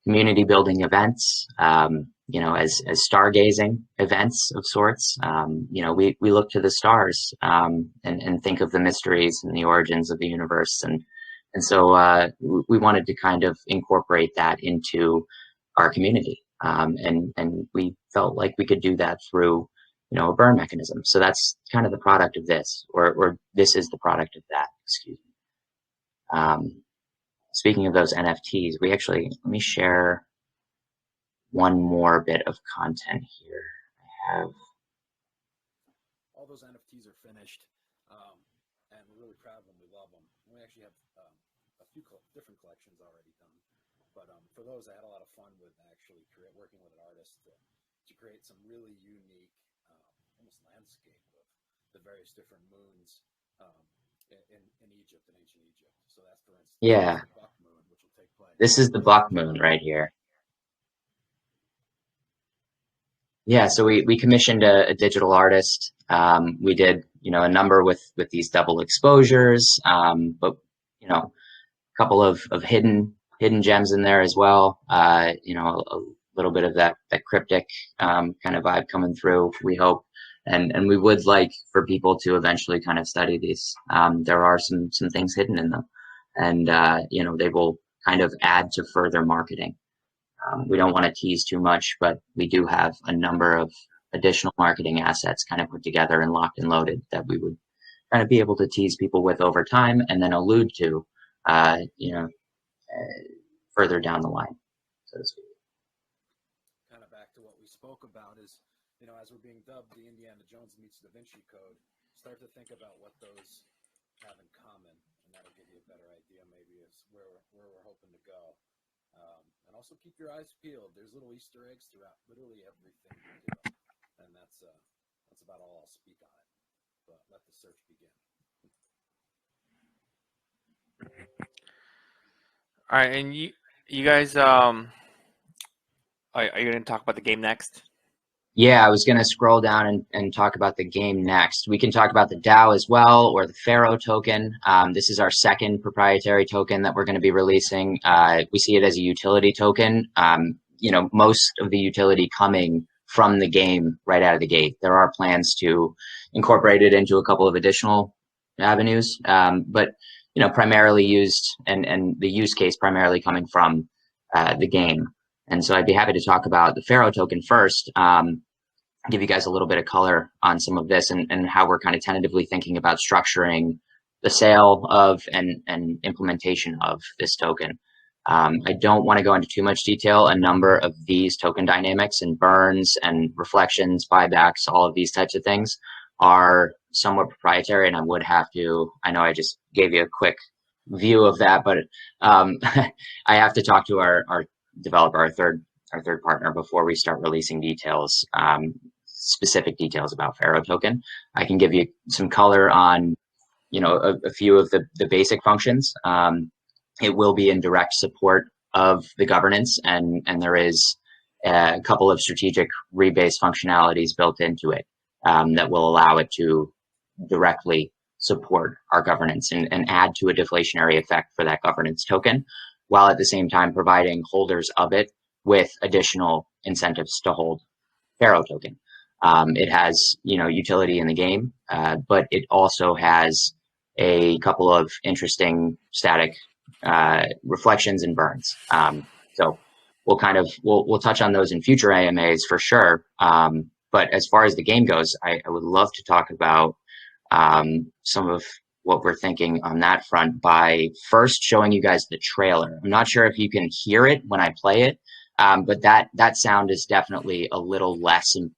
community building events, as stargazing events of sorts. We look to the stars and think of the mysteries and the origins of the universe. And so we wanted to kind of incorporate that into our community. And we felt like we could do that through a burn mechanism. So that's kind of the product of this, or this is the product of that, excuse me. Speaking of those NFTs, let me share one more bit of content here. I have all those NFTs are finished, and we're really proud of them. We love them. We actually have a few different collections already done. But for those, I had a lot of fun with actually working with an artist to create some really unique almost landscape of the various different moons in Egypt, in ancient Egypt. So that's, for instance, the Buck Moon, which will take place. This is the Buck Moon right here. Yeah, so we commissioned a digital artist. We did a number with these double exposures, but a couple of hidden gems in there as well. A little bit of that cryptic kind of vibe coming through, we hope. And we would like for people to eventually kind of study these. There are some things hidden in them, and they will kind of add to further marketing. We don't want to tease too much, but we do have a number of additional marketing assets kind of put together and locked and loaded that we would kind of be able to tease people with over time and then allude to, further down the line, so to speak. Kind of back to what we spoke about is, as we're being dubbed the Indiana Jones meets Da Vinci Code, start to think about what those have in common, and that'll give you a better idea maybe of where we're hoping to go. And also keep your eyes peeled. There's little Easter eggs throughout literally everything we do, and that's about all I'll speak on it. But let the search begin. All right, and you guys, are you going to talk about the game next? Yeah, I was going to scroll down and talk about the game next. We can talk about the DAO as well, or the Pharaoh token. This is our second proprietary token that we're going to be releasing. We see it as a utility token. Most of the utility coming from the game right out of the gate. There are plans to incorporate it into a couple of additional avenues, but primarily used and the use case primarily coming from the game. And so I'd be happy to talk about the Pharaoh token first. Give you guys a little bit of color on some of this and how we're kind of tentatively thinking about structuring the sale of and implementation of this token. I don't want to go into too much detail. A number of these token dynamics and burns and reflections, buybacks, all of these types of things are somewhat proprietary, and I would have to, I know I just gave you a quick view of that, but I have to talk to our developer, our third partner, before we start releasing details, specific details about Pharaoh token. I can give you some color on a few of the basic functions. It will be in direct support of the governance, and there is a couple of strategic rebase functionalities built into it that will allow it to directly support our governance and add to a deflationary effect for that governance token, while at the same time providing holders of it with additional incentives to hold Pharaoh token. It has, utility in the game, but it also has a couple of interesting static reflections and burns. So we'll touch on those in future AMAs for sure. But as far as the game goes, I would love to talk about some of what we're thinking on that front by first showing you guys the trailer. I'm not sure if you can hear it when I play it, but that sound is definitely a little less important.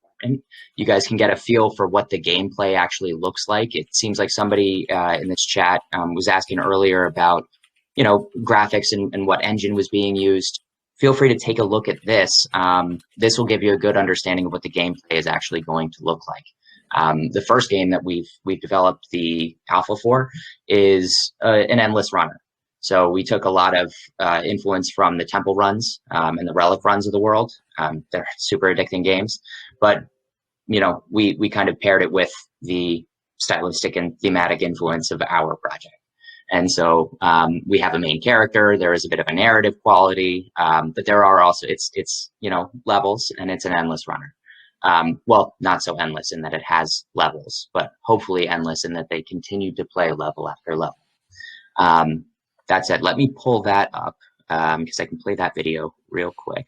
You guys can get a feel for what the gameplay actually looks like. It seems like somebody in this chat was asking earlier about, graphics and what engine was being used. Feel free to take a look at this. This will give you a good understanding of what the gameplay is actually going to look like. The first game that we've developed the alpha for is an endless runner. So we took a lot of influence from the temple runs and the relic runs of the world. They're super addicting games, but we kind of paired it with the stylistic and thematic influence of our project. And so we have a main character. There is a bit of a narrative quality, but there are also it's levels, and it's an endless runner. Well, not so endless in that it has levels, but hopefully endless in that they continue to play level after level. That said, let me pull that up because I can play that video real quick.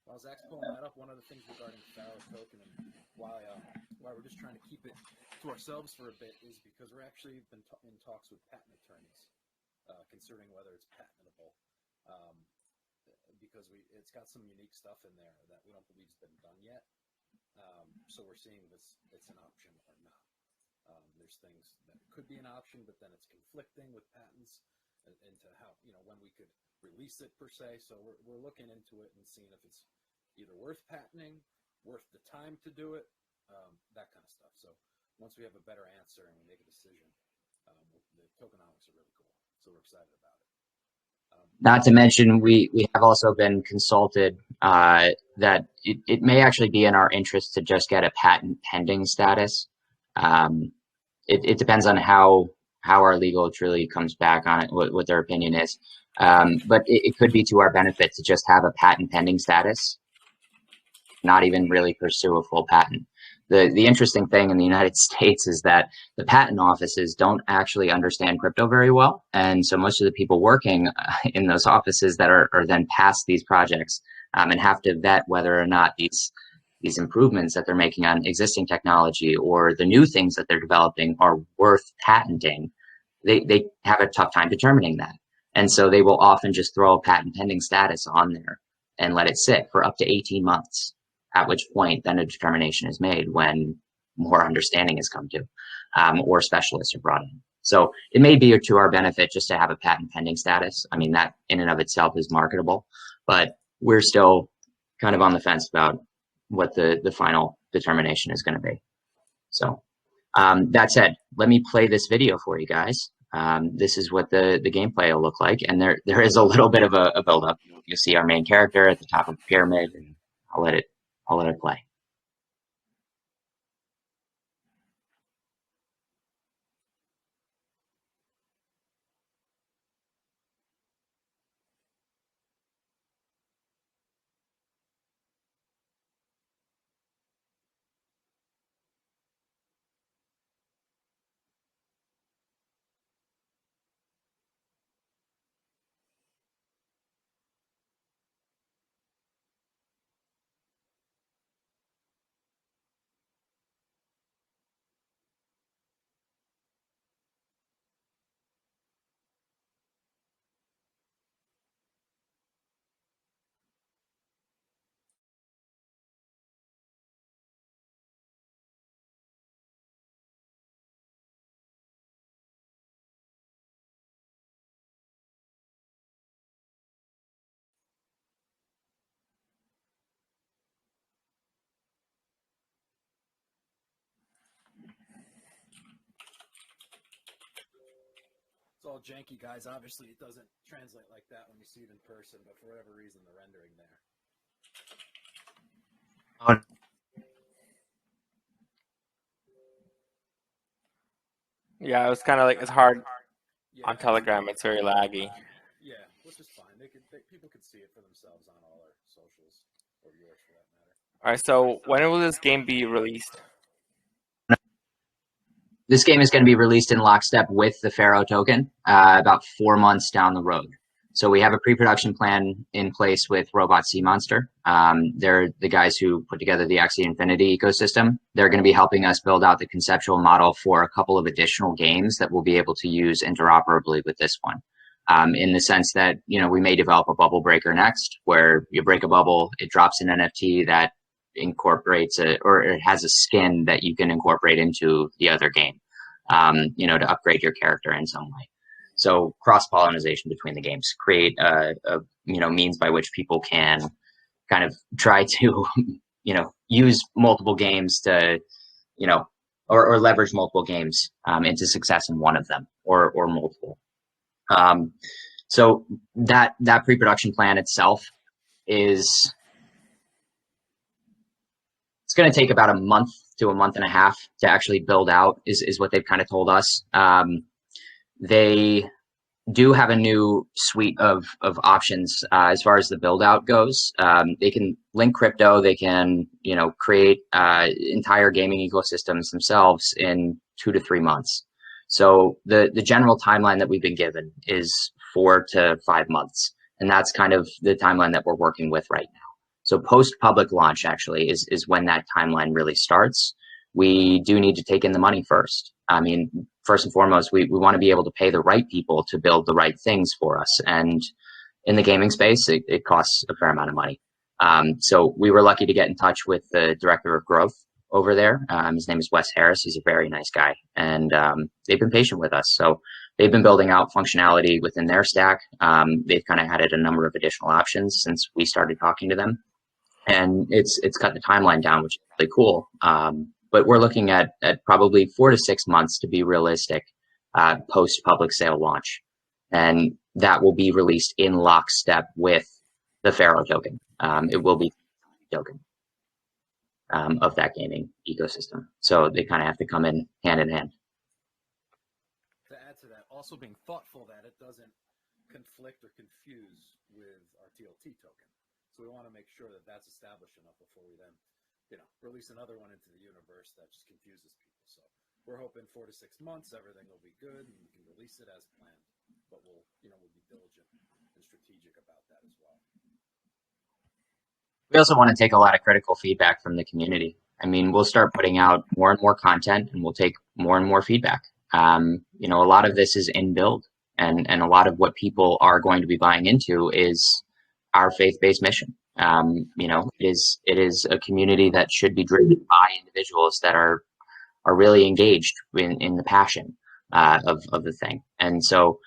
While Zach's pulling that up, one of the things regarding Pharaoh token and why we're just trying to keep it to ourselves for a bit is because we're actually been in talks with patent attorneys considering whether it's patentable. Because it's got some unique stuff in there that we don't believe has been done yet. So we're seeing this, it's an option or not. There's things that could be an option, but then it's conflicting with patents into how, when we could release it per se. So we're looking into it and seeing if it's either worth patenting, worth the time to do it, that kind of stuff. So once we have a better answer and we make a decision, the tokenomics are really cool. So we're excited about it. Not to mention, we have also been consulted that it may actually be in our interest to just get a patent pending status. It depends on how our legal truly comes back on it, what their opinion is. But it could be to our benefit to just have a patent pending status, not even really pursue a full patent. The interesting thing in the United States is that the patent offices don't actually understand crypto very well. And so most of the people working in those offices that are then past these projects and have to vet whether or not these improvements that they're making on existing technology or the new things that they're developing are worth patenting, they have a tough time determining that. And so they will often just throw a patent pending status on there and let it sit for up to 18 months. At which point then a determination is made when more understanding has come to, or specialists are brought in. So it may be to our benefit just to have a patent pending status. I mean, that in and of itself is marketable, but we're still kind of on the fence about what the final determination is going to be. So that said, let me play this video for you guys. This is what the gameplay will look like. And there is a little bit of a build up. You'll see our main character at the top of the pyramid, and I'll let it play. It's all janky, guys. Obviously, it doesn't translate like that when you see it in person, but for whatever reason, the rendering there. Yeah, it was kind of like it's hard Yeah, on Telegram. It's very laggy. Yeah, which is fine. People could see it for themselves on all our socials, or yours for that matter. All right, so when will this game be released? This game is going to be released in lockstep with the Pharaoh token about 4 months down the road. So we have a pre-production plan in place with Robot Sea Monster. They're the guys who put together the Axie Infinity ecosystem. They're going to be helping us build out the conceptual model for a couple of additional games that we'll be able to use interoperably with this one. In the sense that, we may develop a bubble breaker next, where you break a bubble, it drops an NFT that incorporates or it has a skin that you can incorporate into the other game, to upgrade your character in some way. So cross-pollination between the games create a means by which people can kind of try to, use multiple games to, or leverage multiple games into success in one of them or multiple. So that pre-production plan itself it's going to take about a month to a month and a half to actually build out is what they've kind of told us. They do have a new suite of options as far as the build out goes. They can link crypto. They can, create entire gaming ecosystems themselves in 2 to 3 months. So the general timeline that we've been given is 4 to 5 months. And that's kind of the timeline that we're working with right now. So post public launch actually is when that timeline really starts. We do need to take in the money first. I mean, first and foremost, we want to be able to pay the right people to build the right things for us. And in the gaming space, it costs a fair amount of money. So we were lucky to get in touch with the director of growth over there. His name is Wes Harris. He's a very nice guy. And they've been patient with us. So they've been building out functionality within their stack. They've kind of added a number of additional options since we started talking to them. And it's cut the timeline down, which is really cool. But we're looking at probably 4 to 6 months to be realistic post public sale launch. And that will be released in lockstep with the Pharaoh token. It will be a token of that gaming ecosystem. So they kind of have to come in hand. To add to that, also being thoughtful that it doesn't conflict or confuse with our TLT token. So we want to make sure that that's established enough before we then, release another one into the universe that just confuses people. So we're hoping 4 to 6 months, everything will be good and we can release it as planned. But we'll be diligent and strategic about that as well. We also want to take a lot of critical feedback from the community. I mean, we'll start putting out more and more content and we'll take more and more feedback. A lot of this is in build and a lot of what people are going to be buying into is our faith-based mission. It is a community that should be driven by individuals that are really engaged in the passion of the thing. And so,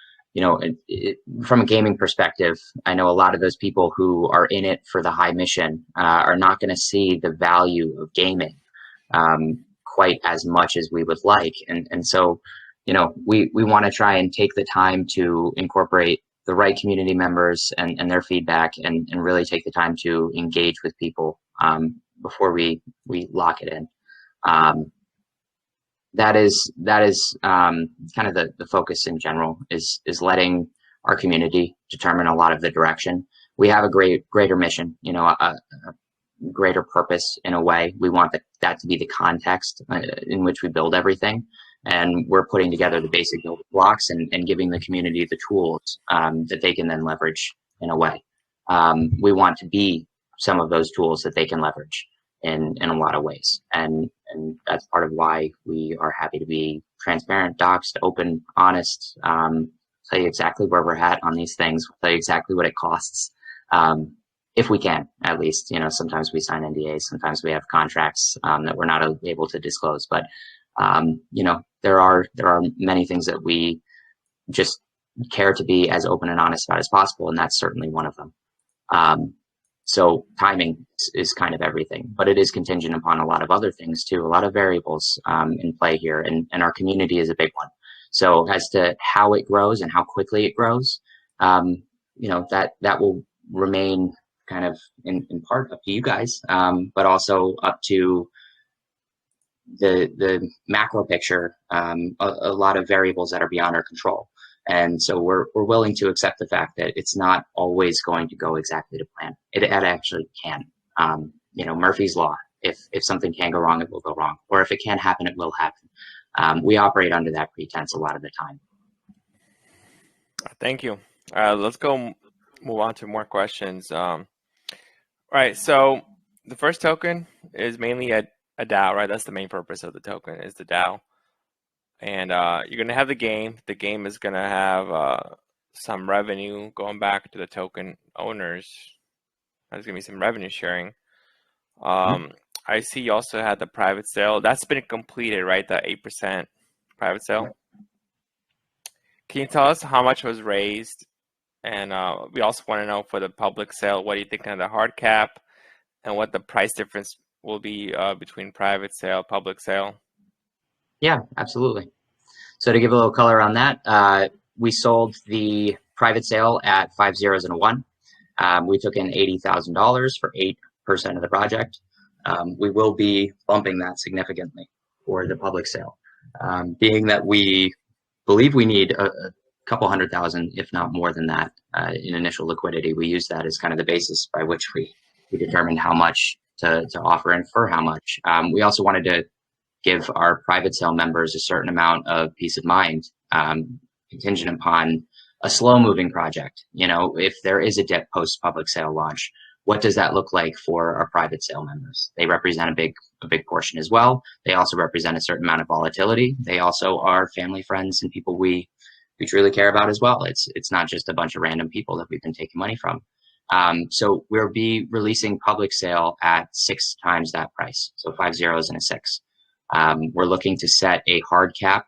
from a gaming perspective, I know a lot of those people who are in it for the high mission are not going to see the value of gaming quite as much as we would like. And so, we want to try and take the time to incorporate the right community members and their feedback and really take the time to engage with people before we lock it in. That is kind of the focus in general is letting our community determine a lot of the direction. We have a greater mission, a greater purpose in a way. We want that to be the context in which we build everything. And we're putting together the basic building blocks and giving the community the tools that they can then leverage in a way. We want to be some of those tools that they can leverage in a lot of ways. And that's part of why we are happy to be transparent, doxed, open, honest, tell you exactly where we're at on these things, tell you exactly what it costs. If we can, at least, sometimes we sign NDAs, sometimes we have contracts that we're not able to disclose, but there are many things that we just care to be as open and honest about as possible, and that's certainly one of them. So timing is kind of everything, but it is contingent upon a lot of other things too, a lot of variables in play here, and our community is a big one. So as to how it grows and how quickly it grows, that will remain kind of in part up to you guys, but also up to the macro picture, a lot of variables that are beyond our control. And so we're willing to accept the fact that it's not always going to go exactly to plan. It actually can. Murphy's Law. If something can go wrong, it will go wrong. Or if it can happen, it will happen. We operate under that pretense a lot of the time. Thank you. Let's move on to more questions. All right, so the first token is mainly a DAO, right? That's the main purpose of the token, is the DAO. And you're going to have the game. The game is going to have some revenue going back to the token owners. There's going to be some revenue sharing. I see you also had the private sale. That's been completed, right? The 8% private sale. Can you tell us how much was raised? And we also want to know for the public sale, what do you think of the hard cap and what the price difference will be between private sale, public sale? Yeah, absolutely. So to give a little color on that, we sold the private sale at 5 zeros and a 1. We took in $80,000 for 8% of the project. We will be bumping that significantly for the public sale, being that we believe we need a couple 100,000, if not more than that, in initial liquidity. We use that as kind of the basis by which we determined how much to offer and for how much. We also wanted to give our private sale members a certain amount of peace of mind, contingent upon a slow moving project. If there is a dip post public sale launch, what does that look like for our private sale members? They represent a big portion as well. They also represent a certain amount of volatility. They also are family, friends, and people we truly care about as well. It's not just a bunch of random people that we've been taking money from. So we'll be releasing public sale at 6 times that price. So 5 zeros and a 6. We're looking to set a hard cap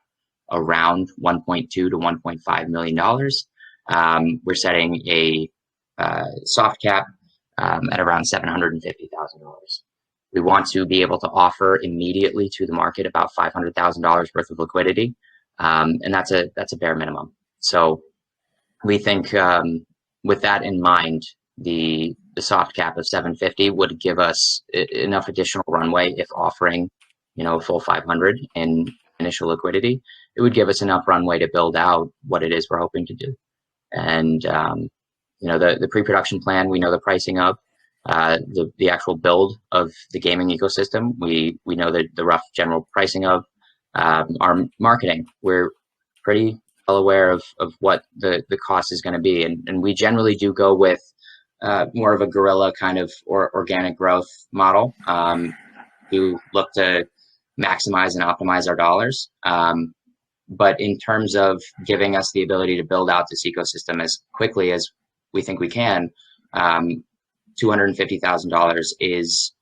around $1.2 to $1.5 million. We're setting a soft cap at around $750,000. We want to be able to offer immediately to the market about $500,000 worth of liquidity, and that's a bare minimum. So we think with that in mind, the soft cap of 750 would give us enough additional runway if offering a full 500 in initial liquidity. It would give us enough runway to build out what it is we're hoping to do. And the pre-production plan, we know the pricing of the actual build of the gaming ecosystem. We know the rough general pricing of our marketing. We're pretty well aware of what the cost is going to be, and we generally do go with more of a guerrilla kind of organic growth model. To look to maximize and optimize our dollars. But in terms of giving us the ability to build out this ecosystem as quickly as we think we can, $250,000 is,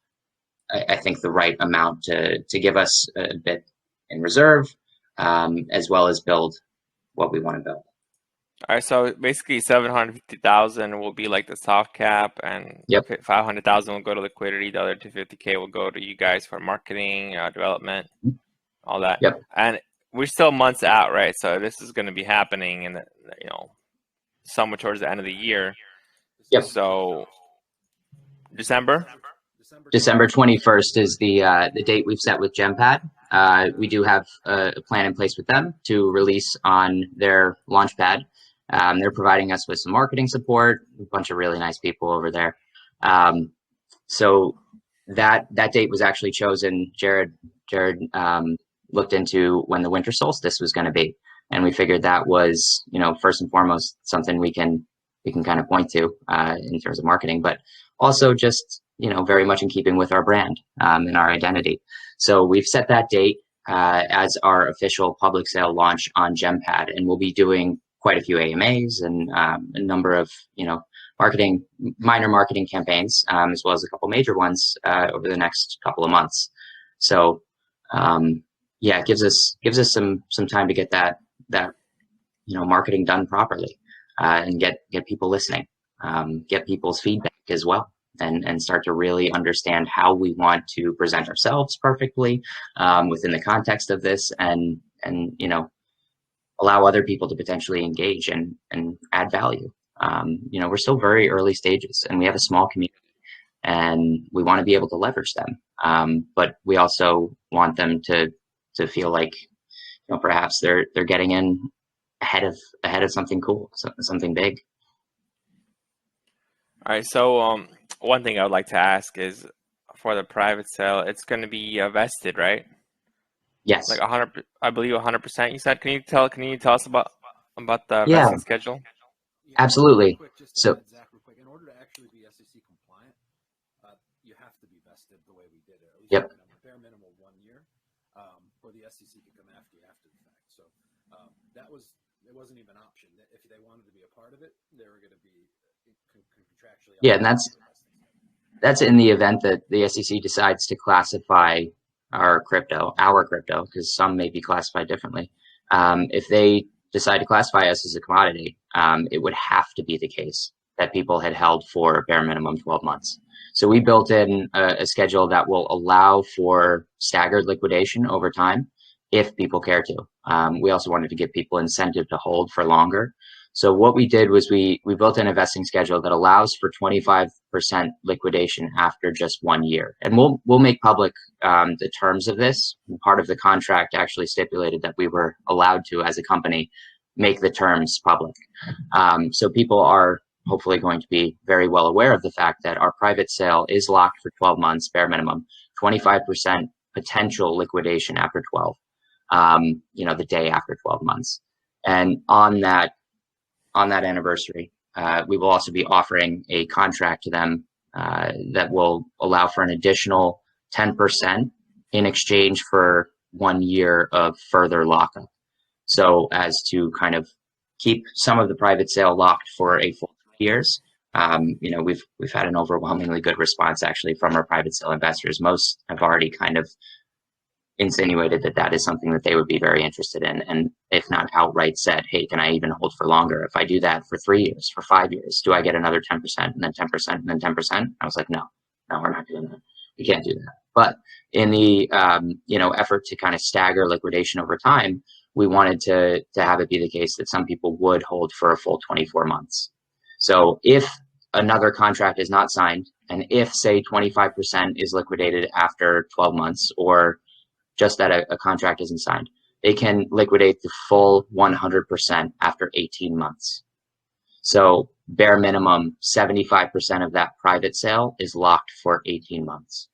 I think, the right amount to give us a bit in reserve, as well as build what we want to build. All right, so basically 750,000 will be like the soft cap, and 500,000 will go to liquidity. The other 250K will go to you guys for marketing, development, all that. Yep. And we're still months out, right? So this is going to be happening in somewhere towards the end of the year. Yep. So December 21st is the date we've set with GemPad. We do have a plan in place with them to release on their launchpad. They're providing us with some marketing support, a bunch of really nice people over there. So that date was actually chosen. Jared looked into when the winter solstice was going to be, and we figured that was, first and foremost, something we can kind of point to in terms of marketing, but also just, very much in keeping with our brand and our identity. So we've set that date as our official public sale launch on GemPad, and we'll be doing quite a few AMAs and a number of, minor marketing campaigns, as well as a couple major ones over the next couple of months. So it gives us some time to get that marketing done properly, and get people listening, get people's feedback as well, and start to really understand how we want to present ourselves perfectly within the context of this, and allow other people to potentially engage and add value. You know, we're still very early stages, and we have a small community, and we want to be able to leverage them. But we also want them to feel like, you know, perhaps they're getting in ahead of something cool, something big. All right. So one thing I would like to ask is for the private sale, it's going to be vested, right? Yes. Like 100, I believe 100%. You said. Can you tell us about the Yeah, vesting schedule? Yeah, absolutely. quick, just to So add, Zach, real quick. In order to actually be SEC compliant, you have to be vested the way we did it. At least yep. bare minimum 1 year, or the SEC could come after you after the fact. So it wasn't even an option. If they wanted to be a part of it, they were going to be contractually Yeah, and obligated. that's in the event that the SEC decides to classify our crypto, because some may be classified differently. If they decide to classify us as a commodity, it would have to be the case that people had held for bare minimum 12 months. So we built in a schedule that will allow for staggered liquidation over time if people care to. We also wanted to give people incentive to hold for longer. So what we did was we built in a vesting schedule that allows for 25% liquidation after just 1 year. And we'll make public the terms of this. Part of the contract actually stipulated that we were allowed to, as a company, make the terms public. So people are hopefully going to be very well aware of the fact that our private sale is locked for 12 months, bare minimum, 25% potential liquidation after 12, you know, the day after 12 months. And on that anniversary, we will also be offering a contract to them that will allow for an additional 10% in exchange for 1 year of further lockup. So as to kind of keep some of the private sale locked for a full 3 years. You know, we've had an overwhelmingly good response actually from our private sale investors. Most have already kind of insinuated that that is something that they would be very interested in, and if not outright said, hey, can I even hold for longer? If I do that for 3 years, for 5 years, do I get another 10% and then 10% and then 10%? I was like, no, we're not doing that. We can't do that. But in the you know, effort to kind of stagger liquidation over time, we wanted to have it be the case that some people would hold for a full 24 months. So if another contract is not signed, and if say 25% is liquidated after 12 months, or just that a contract isn't signed, they can liquidate the full 100% after 18 months. So bare minimum, 75% of that private sale is locked for 18 months.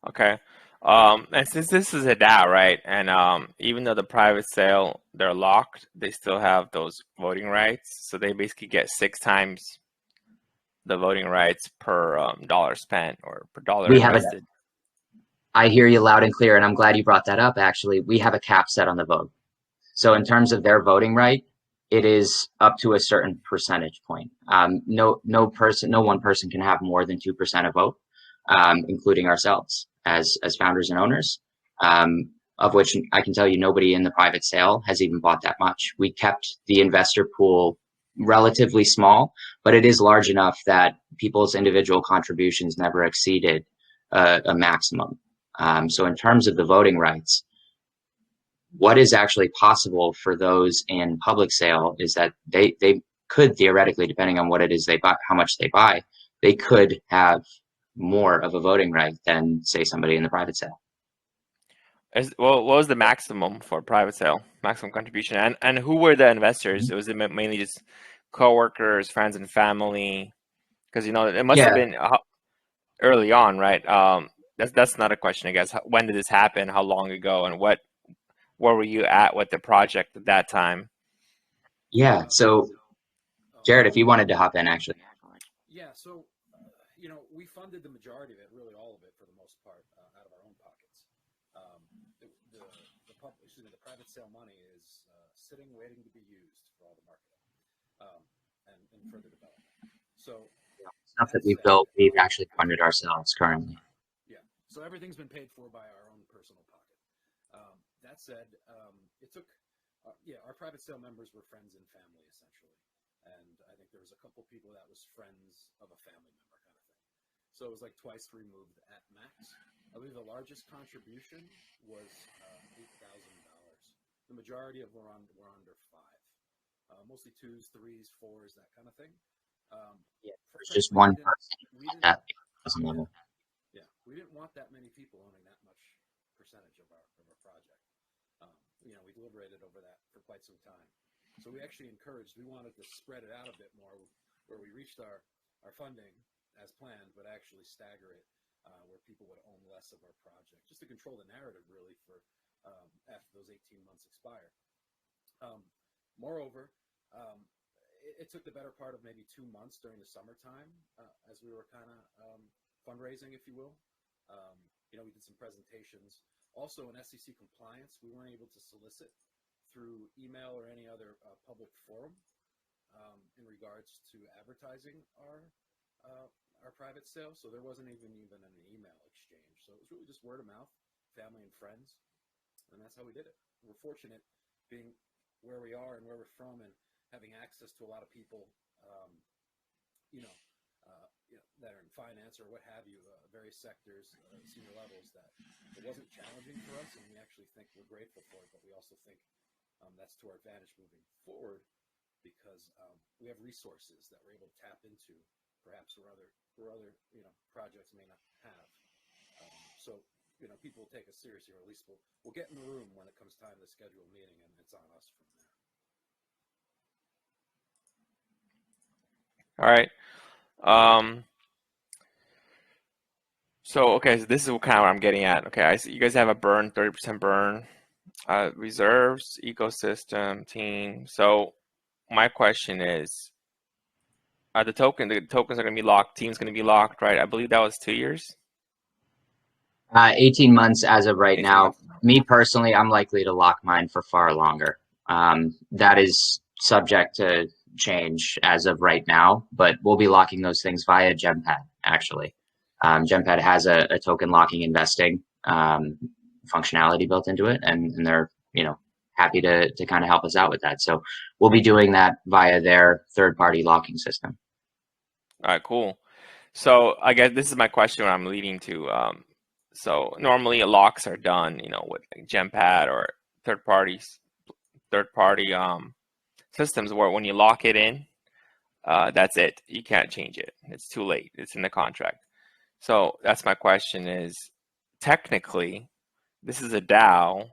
Okay. And since this is a DAO, right? And even though the private sale, they're locked, they still have those voting rights. So they basically get 6 times the voting rights per dollar spent or per dollar We have invested. I hear you loud and clear, and I'm glad you brought that up. Actually, we have a cap set on the vote. So in terms of their voting right, it is up to a certain percentage point. No one person can have more than 2% of vote, including ourselves as founders and owners. Of which I can tell you, nobody in the private sale has even bought that much. We kept the investor pool relatively small, but it is large enough that people's individual contributions never exceeded a maximum. So in terms of the voting rights, what is actually possible for those in public sale is that they could theoretically, depending on what it is they buy, how much they buy, they could have more of a voting right than, say, somebody in the private sale. What was the maximum for private sale, maximum contribution? And who were the investors? Was it mainly just coworkers, friends and family? Because, you know, it must have been early on, right? That's not a question, I guess. When did this happen? How long ago? And where were you at with the project at that time? Yeah. So, Jared, if you wanted to hop in, actually. Yeah. So, you know, we funded the majority of it, really all of it, for the most part, out of our own pockets. The private sale money is sitting, waiting to be used for all the marketing and further development. So, Stuff that we've built, we've actually funded ourselves currently. Yeah. So everything's been paid for by our own personal pocket. That said, it took, our private sale members were friends and family, essentially. And I think there was a couple people that was friends of a family member kind of thing. So it was like twice removed at max. I believe the largest contribution was $8,000. the majority of them were under 5, mostly 2s, 3s, 4s, that kind of thing. Yeah, there's just one person at that level. Yeah, we didn't want that many people owning that much percentage of our project. You know, we deliberated over that for quite some time. So we actually we wanted to spread it out a bit more, where we reached our funding as planned, but actually stagger it where people would own less of our project, just to control the narrative really for after those 18 months expire. Moreover, it took the better part of maybe 2 months during the summertime as we were kind of fundraising, if you will. You know, we did some presentations. Also, in SEC compliance, we weren't able to solicit through email or any other public forum in regards to advertising our private sale. So there wasn't even an email exchange. So it was really just word of mouth, family and friends, and that's how we did it. We're fortunate being where we are and where we're from, and having access to a lot of people, you know, that are in finance or what have you, various sectors, senior levels, that it wasn't challenging for us, and we actually think we're grateful for it, but we also think that's to our advantage moving forward, because we have resources that we're able to tap into, perhaps where other you know, projects may not have. So, you know, people will take us seriously, or at least we'll get in the room when it comes time to schedule a meeting, and it's on us from there. All right. So, okay, so this is kind of what I'm getting at. Okay, I see you guys have a burn, 30% burn, reserves, ecosystem, team. So my question is, the tokens are going to be locked, team's going to be locked, right? I believe that was 2 years. 18 months as of right 18 now. months. Me personally, I'm likely to lock mine for far longer. That is subject to change as of right now, but we'll be locking those things via GemPad, actually. GemPad has a token locking investing functionality built into it, and they're, you know, happy to kind of help us out with that. So we'll be doing that via their third-party locking system. All right, cool. So I guess this is my question where I'm leading to. So normally locks are done, you know, with like GemPad or third-party systems, where when you lock it in, that's it. You can't change it. It's too late. It's in the contract. So that's my question is, technically, this is a DAO.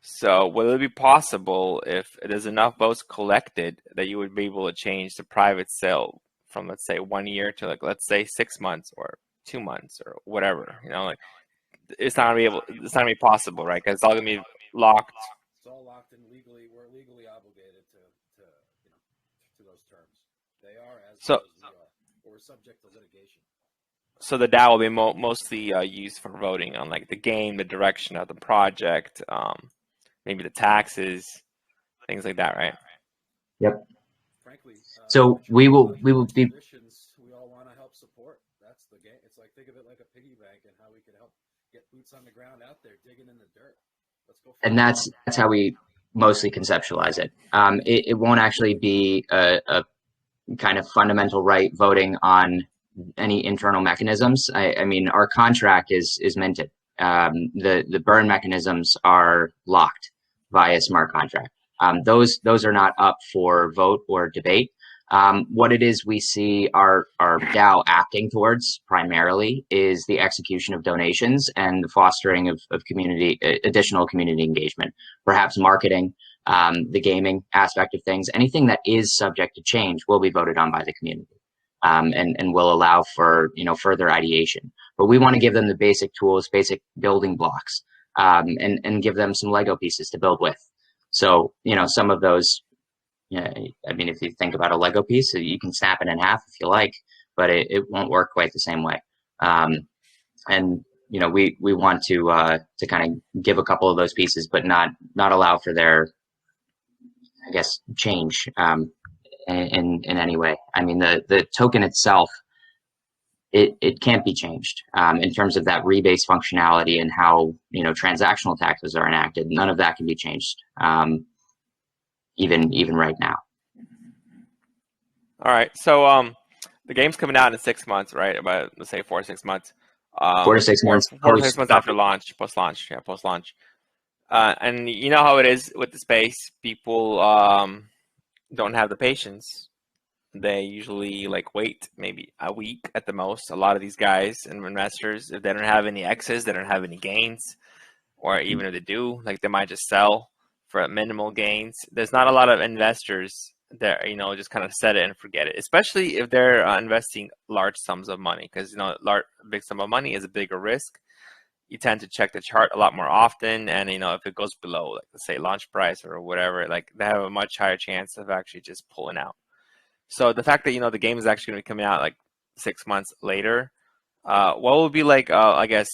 So will it be possible, if there's enough votes collected, that you would be able to change the private sale from, let's say, 1 year to, like, let's say 6 months or 2 months or whatever? You know, like, it's not gonna be possible, right? Because it's all gonna be locked. It's all locked and we're legally obligated to you know, to those terms. They are as So, we are. We're subject to litigation. So the DAO will be mostly used for voting on, like, the game, the direction of the project, maybe the taxes, things like that, right? Yep. Frankly, so we will be. We all want to help support. That's the game. It's like, think of it like a piggy bank, and how we could help get boots on the ground out there digging in the dirt. Let's go. And that's how we mostly conceptualize it. It won't actually be a kind of fundamental right voting on any internal mechanisms. I mean, our contract is minted. The burn mechanisms are locked via smart contract. Those are not up for vote or debate. What it is we see our DAO acting towards primarily is the execution of donations and the fostering of additional community engagement, perhaps marketing, the gaming aspect of things. Anything that is subject to change will be voted on by the community, and will allow for, you know, further ideation. But we want to give them the basic tools, basic building blocks, and give them some Lego pieces to build with. So, you know, some of those, yeah, I mean, if you think about a Lego piece, you can snap it in half if you like, but it won't work quite the same way. And, you know, we want to kind of give a couple of those pieces, but not allow for their, I guess, change in any way. I mean, the token itself, it can't be changed in terms of that rebase functionality and how, you know, transactional taxes are enacted. None of that can be changed, even right now. All right. So the game's coming out in 6 months, right? About, let's say, 4 to 6 months. 4 to 6 months. 4 to 6 months after launch, post launch. And you know how it is with the space. People don't have the patience. They usually like wait maybe a week at the most. A lot of these guys and investors, if they don't have any X's, they don't have any gains, or even if they do, like they might just sell for minimal gains. There's not a lot of investors that just kind of set it and forget it, especially if they're investing large sums of money, because big sum of money is a bigger risk. You tend to check the chart a lot more often, and if it goes below, like let's say launch price or whatever, like they have a much higher chance of actually just pulling out. So the fact that the game is actually going to be coming out like 6 months later, what would be like I guess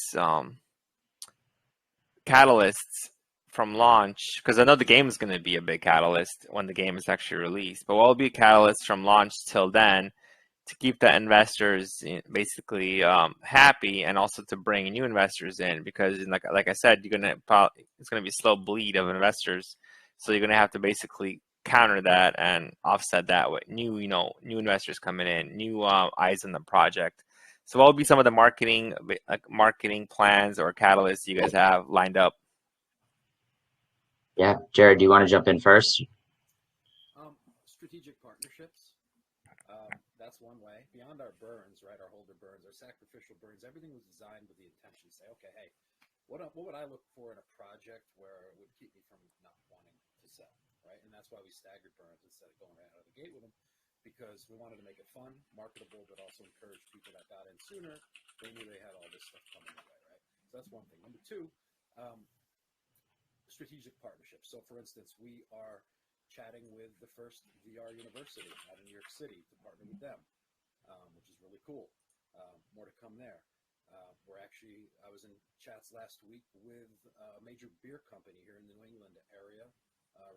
catalysts from launch? Because I know the game is going to be a big catalyst when the game is actually released. But what will be a catalyst from launch till then to keep the investors basically happy, and also to bring new investors in? Because like I said, it's going to be a slow bleed of investors, so you're going to have to basically counter that and offset that with new investors coming in, new eyes on the project. So what would be some of the marketing plans or catalysts you guys have lined up? Yeah, Jared, do you want to jump in first? Strategic partnerships. That's one way. Beyond our burns, right? Our holder burns, our sacrificial burns. Everything was designed with the intention to say, okay, hey, what would I look for in a project where it would keep me from not wanting to sell, right? And that's why we staggered burns instead of going right out of the gate with them, because we wanted to make it fun, marketable, but also encourage people that got in sooner. They knew they had all this stuff coming their way, right? So that's one thing. Number two, strategic partnerships. So, for instance, we are chatting with the first VR university out in New York City to partner with them, which is really cool. More to come there. I was in chats last week with a major beer company here in the New England area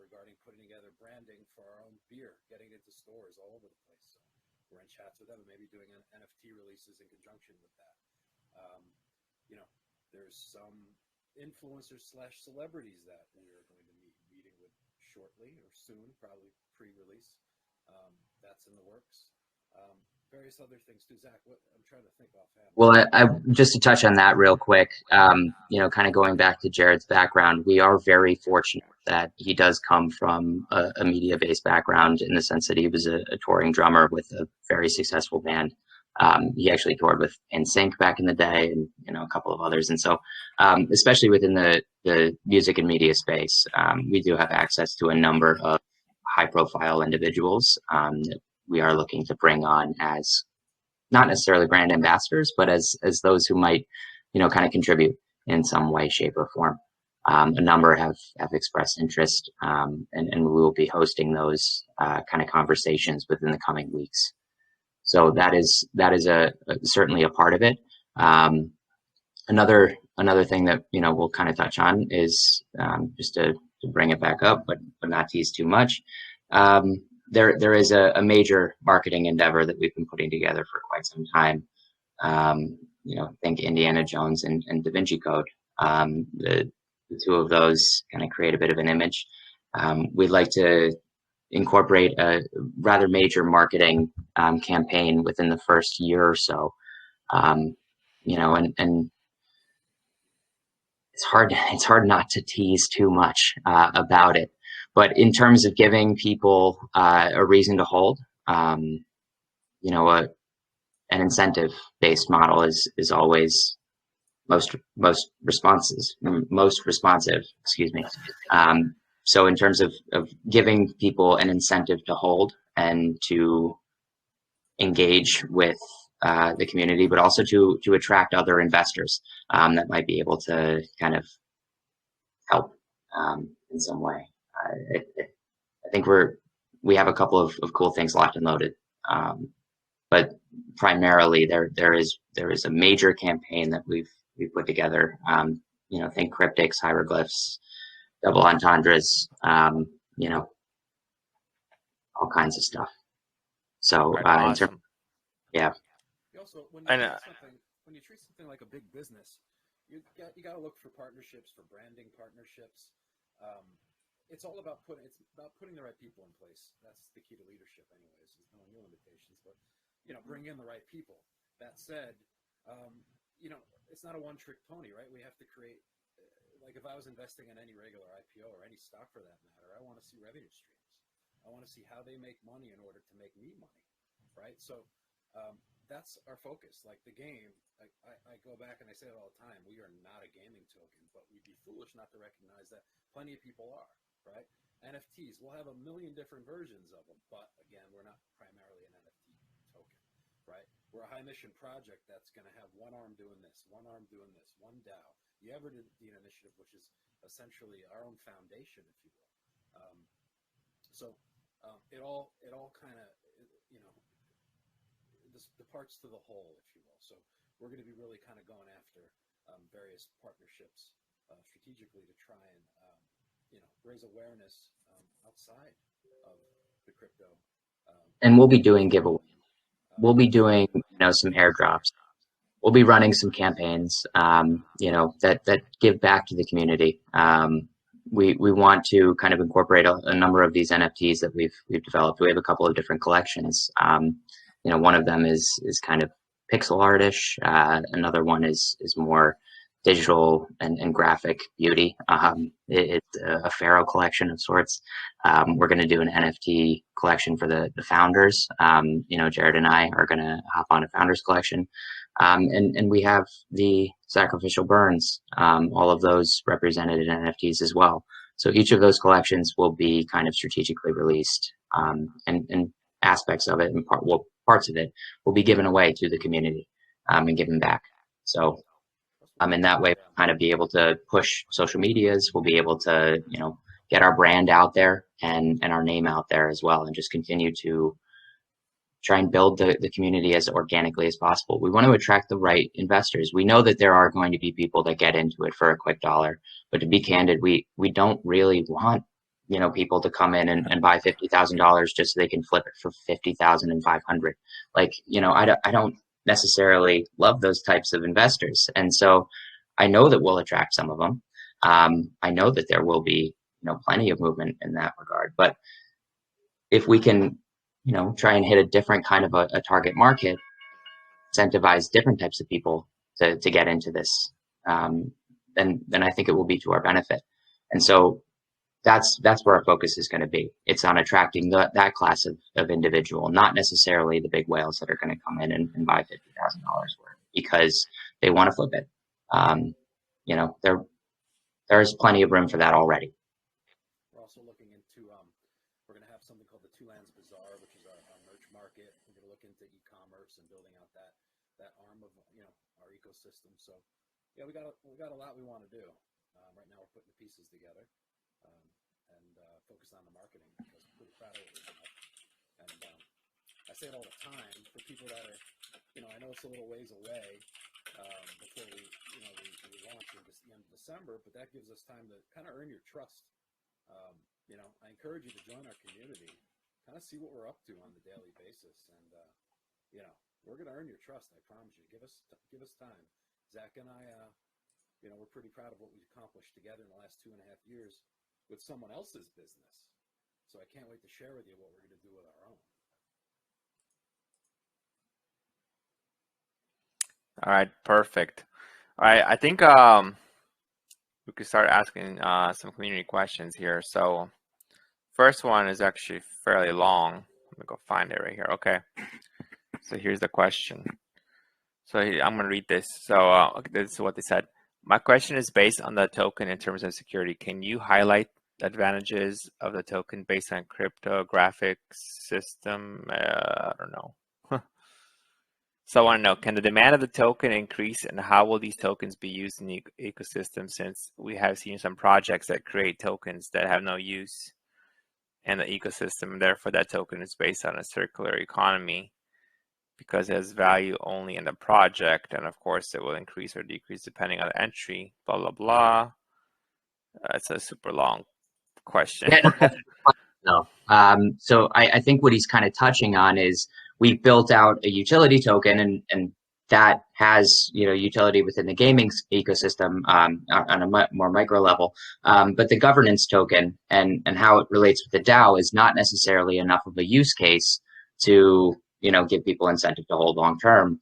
regarding putting together branding for our own beer, getting it into stores all over the place. So we're in chats with them and maybe doing NFT releases in conjunction with that. There's some influencers / celebrities that we are going to be meeting with shortly or soon, probably pre-release. That's in the works. Various other things too. Zach, I'm trying to think offhand. Well, I just to touch on that real quick, kind of going back to Jared's background, we are very fortunate that he does come from a media-based background, in the sense that he was a touring drummer with a very successful band. He actually toured with NSYNC back in the day, and a couple of others. And so, especially within the music and media space, we do have access to a number of high-profile individuals that we are looking to bring on as not necessarily brand ambassadors, but as those who might, kind of contribute in some way, shape, or form. A number have expressed interest, and we will be hosting those kind of conversations within the coming weeks. So that is certainly a part of it. Another thing that we'll kind of touch on is just to bring it back up, but not tease too much. There is a major marketing endeavor that we've been putting together for quite some time. Think Indiana Jones and Da Vinci Code. The two of those kind of create a bit of an image. We'd like to incorporate a rather major marketing campaign within the first year or so. And it's hard not to tease too much about it. But in terms of giving people a reason to hold, an incentive-based model is always most responsive. Excuse me. So in terms of giving people an incentive to hold and to engage with the community, but also to attract other investors that might be able to kind of help in some way. I think we have a couple of cool things locked and loaded, but primarily there is a major campaign that we've put together. Think cryptics, hieroglyphs, double entendres, all kinds of stuff. So Awesome. Yeah. You also, when you treat something like a big business, you got to look for partnerships, for branding partnerships. It's all about putting the right people in place. That's the key to leadership, anyways. There's no new limitations, but bring in the right people. That said, it's not a one-trick pony, right? We have to create like if I was investing in any regular IPO or any stock for that matter, I want to see revenue streams. I want to see how they make money in order to make me money, right? So that's our focus. Like the game, I go back and I say it all the time, we are not a gaming token, but we'd be foolish not to recognize that plenty of people are, right? NFTs, we'll have a million different versions of them, but again, we're not primarily an NFT token, right? We're a high mission project that's going to have one arm doing this, one arm doing this, one DAO. The Everdean Initiative, which is essentially our own foundation, if you will. It all kind of, you know, the parts to the whole, if you will. So we're going to be really kind of going after various partnerships strategically to try and, you know, raise awareness outside of the crypto. And we'll be doing giveaways. We'll be doing, you know, some airdrops. We'll be running some campaigns, you know, that give back to the community. We want to kind of incorporate a number of these NFTs that we've developed. We have a couple of different collections. You know, one of them is kind of pixel artish. Another one is more digital and graphic beauty. It's a Pharaoh collection of sorts. We're going to do an NFT collection for the founders. You know, Jared and I are going to hop on a founders collection. And we have the sacrificial burns, all of those represented in NFTs as well. So each of those collections will be kind of strategically released, and aspects of it and parts of it will be given away to the community and given back. So in that way, we'll kind of be able to push social medias. We'll be able to, you know, get our brand out there and our name out there as well, and just continue to try and build the community as organically as possible. We want to attract the right investors. We know that there are going to be people that get into it for a quick dollar, but to be candid, we don't really want, you know, people to come in and buy $50,000 just so they can flip it for 50,000 and 500. Like, you know, I don't necessarily love those types of investors. And so I know that we'll attract some of them. I know that there will be, you know, plenty of movement in that regard, but if we can, you know, try and hit a different kind of a target market, incentivize different types of people to get into this, then I think it will be to our benefit. And so that's where our focus is going to be. It's on attracting that class of individual, not necessarily the big whales that are going to come in and buy $50,000 worth because they want to flip it. You know, there's plenty of room for that already. We're also looking into, we're going to have something called the Two Lands Bazaar, which is our merch market. We're going to look into e-commerce and building out that arm of, you know, our ecosystem. So yeah, we got a lot we want to do. Right now we're putting the pieces together. Focus on the marketing because I'm pretty proud of it. And I say it all the time for people that are, you know, I know it's a little ways away before we launch in the end of December, but that gives us time to kind of earn your trust. You know, I encourage you to join our community, kind of see what we're up to on the daily basis, and you know, we're going to earn your trust. I promise you. Give us time. Zach and I, you know, we're pretty proud of what we've accomplished together in the last 2.5 years with someone else's business. So I can't wait to share with you what we're going to do with our own. All right, perfect. All right, I think we could start asking some community questions here. So first one is actually fairly long. Let me go find it right here. Okay. So here's the question. So I'm going to read this. So this is what they said. My question is based on the token in terms of security. Can you highlight the advantages of the token based on cryptographic system? I don't know. So I want to know, can the demand of the token increase, and how will these tokens be used in the ecosystem, since we have seen some projects that create tokens that have no use in the ecosystem, and therefore that token is based on a circular economy because it has value only in the project, and of course it will increase or decrease depending on the entry, blah, blah, blah. It's a super long question. No. So I think what he's kind of touching on is we've built out a utility token, and that has, you know, utility within the gaming ecosystem on a more micro level. But the governance token and how it relates with the DAO is not necessarily enough of a use case to, you know, give people incentive to hold long term.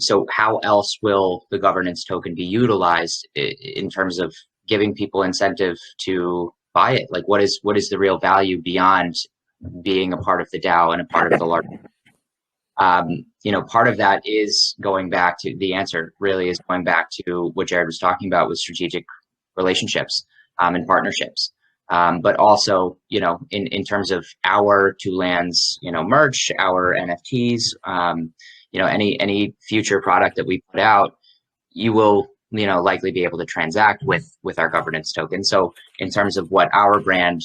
So how else will the governance token be utilized in terms of giving people incentive to buy it. Like, what is the real value beyond being a part of the DAO and a part of the large? Part of that is going back to the answer. Really, is going back to what Jared was talking about with strategic relationships and partnerships. But also, in terms of our Two Lands, merch, our NFTs, any future product that we put out, you will, likely be able to transact with our governance token. So in terms of what our brand,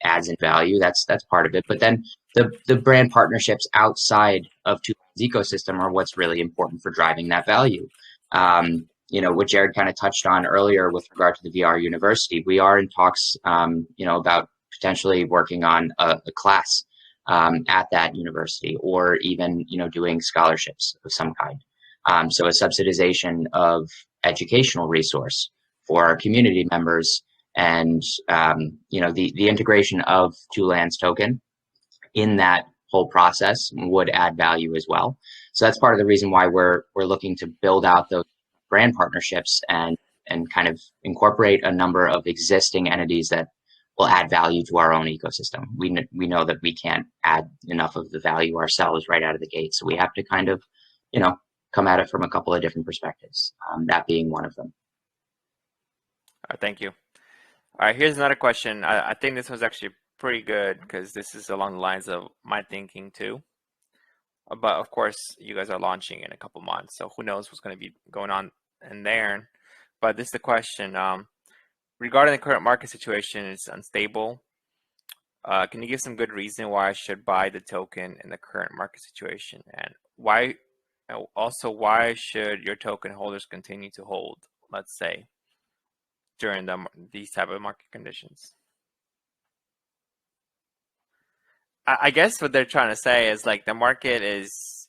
adds in value, that's part of it. But then the brand partnerships outside of Two Lands ecosystem are what's really important for driving that value. What Jared kind of touched on earlier with regard to the VR university, we are in talks, about potentially working on a class at that university, or even, doing scholarships of some kind. So a subsidization of educational resource for our community members, and the integration of Two Lands token in that whole process would add value as well. So that's part of the reason why we're looking to build out those brand partnerships and kind of incorporate a number of existing entities that will add value to our own ecosystem. We know that we can't add enough of the value ourselves right out of the gate, so we have to kind of, come at it from a couple of different perspectives, that being one of them. All right, thank you. All right, here's another question. I think this one's actually pretty good because this is along the lines of my thinking too. But of course, you guys are launching in a couple months, so who knows what's going to be going on in there. But this is the question. Regarding the current market situation, it's unstable. Can you give some good reason why I should buy the token in the current market situation? And why should your token holders continue to hold, let's say, during these type of market conditions? I guess what they're trying to say is, like, the market is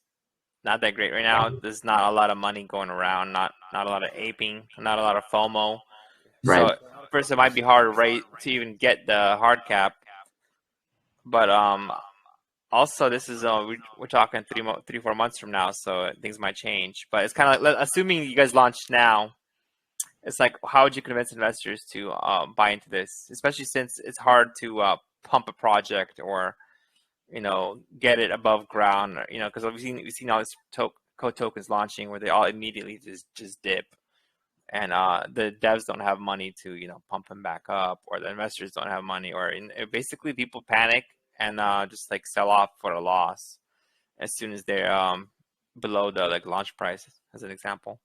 not that great right now. There's not a lot of money going around, not a lot of aping, not a lot of FOMO. Right. So first, it might be hard to even get the hard cap. But also, this is we're talking 3-4 months from now, so things might change. But it's kind of like, assuming you guys launch now, it's like, how would you convince investors to buy into this, especially since it's hard to pump a project or get it above ground, because we've seen all these code tokens launching where they all immediately just dip, and the devs don't have money to pump them back up, or the investors don't have money, or basically people panic and just like sell off for a loss as soon as they're below the launch price, as an example.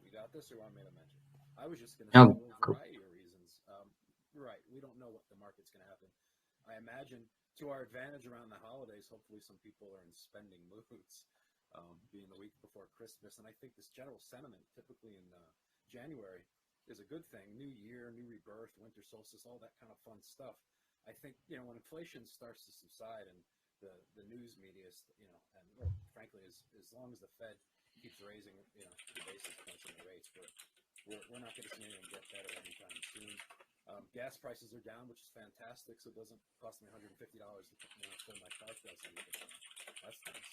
You got this, or want me to mention? I was just going to say a variety of reasons. Right, we don't know what the market's going to happen. I imagine to our advantage around the holidays, hopefully some people are in spending moods, being the week before Christmas. And I think this general sentiment, typically in January, is a good thing. New year, new rebirth, winter solstice, all that kind of fun stuff. I think, when inflation starts to subside and the news media, and frankly, as long as the Fed keeps raising, the basis points and the rates, we're not going to see anything get better anytime soon. Gas prices are down, which is fantastic, so it doesn't cost me $150 to fill my car gas. That's nice.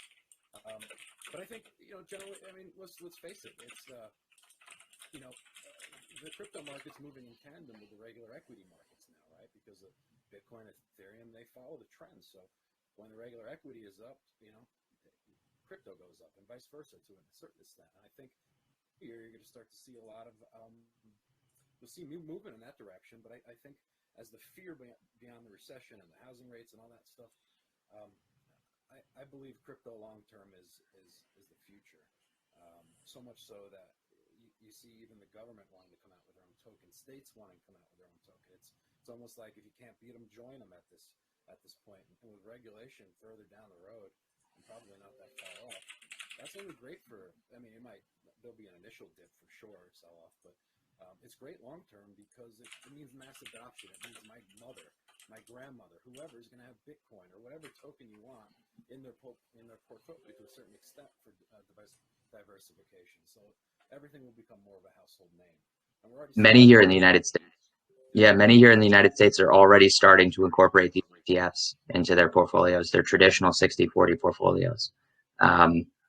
But I think, generally, let's face it, it's the crypto market's moving in tandem with the regular equity markets now, right? Because of Bitcoin and Ethereum, they follow the trends. So when the regular equity is up, crypto goes up, and vice versa to a certain extent. And I think you're going to start to see a lot of you'll see movement in that direction. But I think as the fear beyond the recession and the housing rates and all that stuff, I believe crypto long term is the future. So much so that you see even the government wanting to come out with their own token, states wanting to come out with their own token. It's almost like, if you can't beat them, join them at this point. And with regulation further down the road, and probably not that far off, that's only great for. There'll be an initial dip for sure, sell off, but it's great long term because it means mass adoption. It means my mother, my grandmother, whoever is going to have Bitcoin or whatever token you want in their portfolio to a certain extent for diversification. So everything will become more of a household name. And we're already many here in the United States. Yeah, many here in the United States are already starting to incorporate these ETFs into their portfolios, their traditional 60-40 portfolios.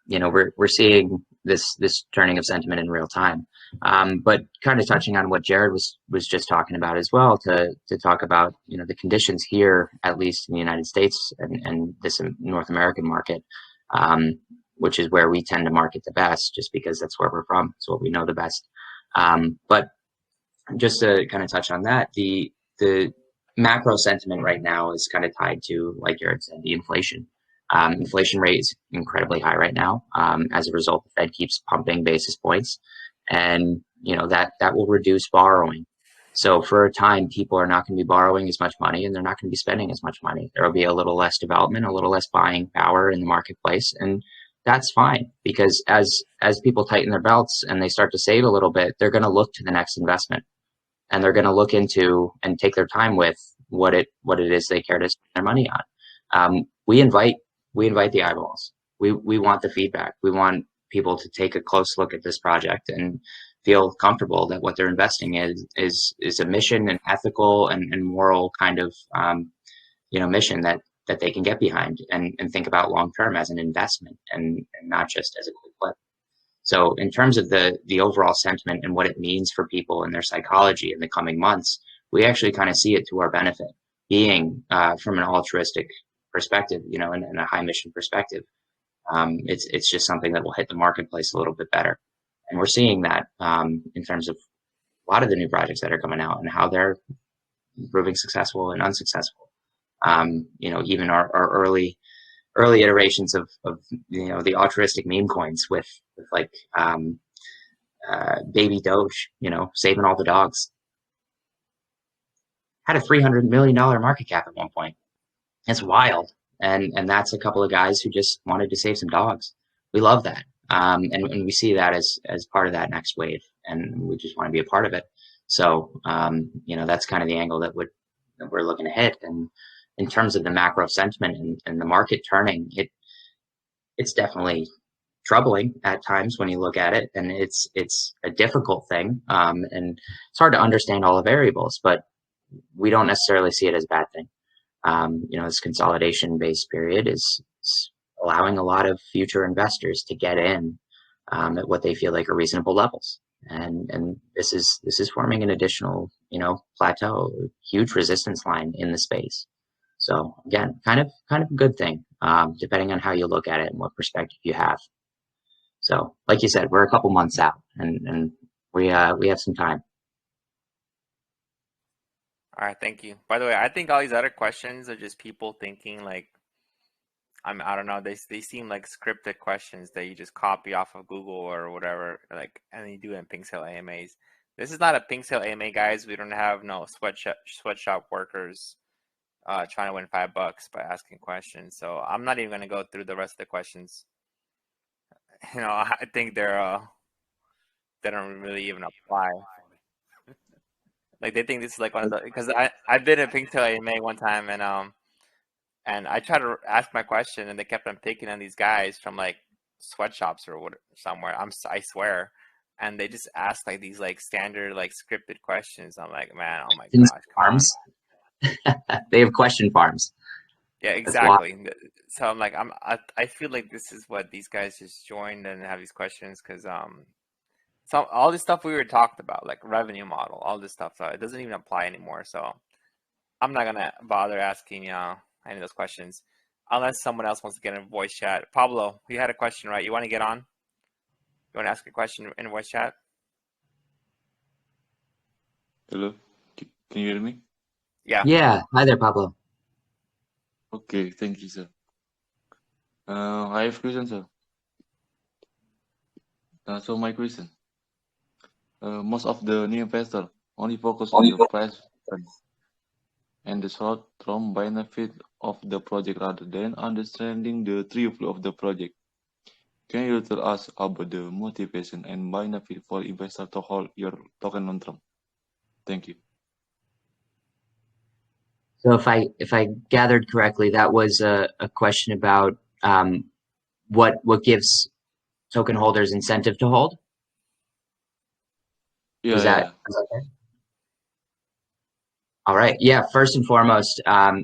you know, we're seeing this turning of sentiment in real time. But kind of touching on what Jared was just talking about as well, to talk about, you know, the conditions here, at least in the United States and this North American market, which is where we tend to market the best, just because that's where we're from. It's what we know the best. But just to kind of touch on that, the macro sentiment right now is kind of tied to, like Jared said, the inflation. Inflation rate is incredibly high right now. As a result, the Fed keeps pumping basis points, and you know that will reduce borrowing. So for a time, people are not going to be borrowing as much money, and they're not going to be spending as much money. There will be a little less development, a little less buying power in the marketplace, and that's fine, because as people tighten their belts and they start to save a little bit, they're going to look to the next investment, and they're going to look into and take their time with what it is they care to spend their money on. We invite the eyeballs. We want the feedback. We want people to take a close look at this project and feel comfortable that what they're investing is a mission, and ethical and moral kind of you know, mission that they can get behind and think about long term as an investment, and not just as a quick flip. So in terms of the overall sentiment and what it means for people and their psychology in the coming months, we actually kind of see it to our benefit, being from an altruistic perspective, you know, and a high mission perspective. It's just something that will hit the marketplace a little bit better. And we're seeing that in terms of a lot of the new projects that are coming out and how they're proving successful and unsuccessful. You know, even our early iterations of you know, the altruistic meme coins with like baby Doge, you know, saving all the dogs, had a $300 million market cap at one point. It's wild. And that's a couple of guys who just wanted to save some dogs. We love that. And we see that as part of that next wave, and we just want to be a part of it. So, you know, that's kind of the angle that we're looking to hit. And in terms of the macro sentiment and the market turning, it's definitely troubling at times when you look at it, and it's a difficult thing. And it's hard to understand all the variables, but we don't necessarily see it as a bad thing. You know, this consolidation-based period is allowing a lot of future investors to get in at what they feel like are reasonable levels, and this is forming an additional, you know, plateau, huge resistance line in the space. So again, kind of a good thing, depending on how you look at it and what perspective you have. So, like you said, we're a couple months out, and we have some time. All right, thank you. By the way, I think all these other questions are just people thinking like, I don't know, they seem like scripted questions that you just copy off of Google or whatever, like, and you do in Pink Sale AMAs. This is not a Pink Sale AMA, guys. We don't have no sweatshop workers trying to win $5 by asking questions. So I'm not even going to go through the rest of the questions. You know, I think they don't really even apply. Like, they think this is like one of the, because I've been at Pink Sale AMA one time, and I tried to ask my question, and they kept on picking on these guys from like sweatshops or what somewhere. I swear, and they just asked like these like standard like scripted questions. I'm like, man, oh my gosh, farms. They have question farms. Yeah, exactly. So I'm like, I feel like this is what these guys just joined and have these questions, because so all this stuff we were talked about, like revenue model, all this stuff, it doesn't even apply anymore. So I'm not gonna bother asking any of those questions unless someone else wants to get in voice chat. Pablo, you had a question, right? You want to get on? You want to ask a question in voice chat? Hello, can you hear me? Yeah. Yeah. Hi there, Pablo. Okay, thank you, sir. I have question, sir. So my question, most of the new investors only focus on the price and the short-term benefit of the project rather than understanding the true value of the project. Can you tell us about the motivation and benefit for investors to hold your token long-term? Thank you. So if I gathered correctly, that was a question about what gives token holders incentive to hold. Yeah, Was that okay? All right. Yeah. First and foremost,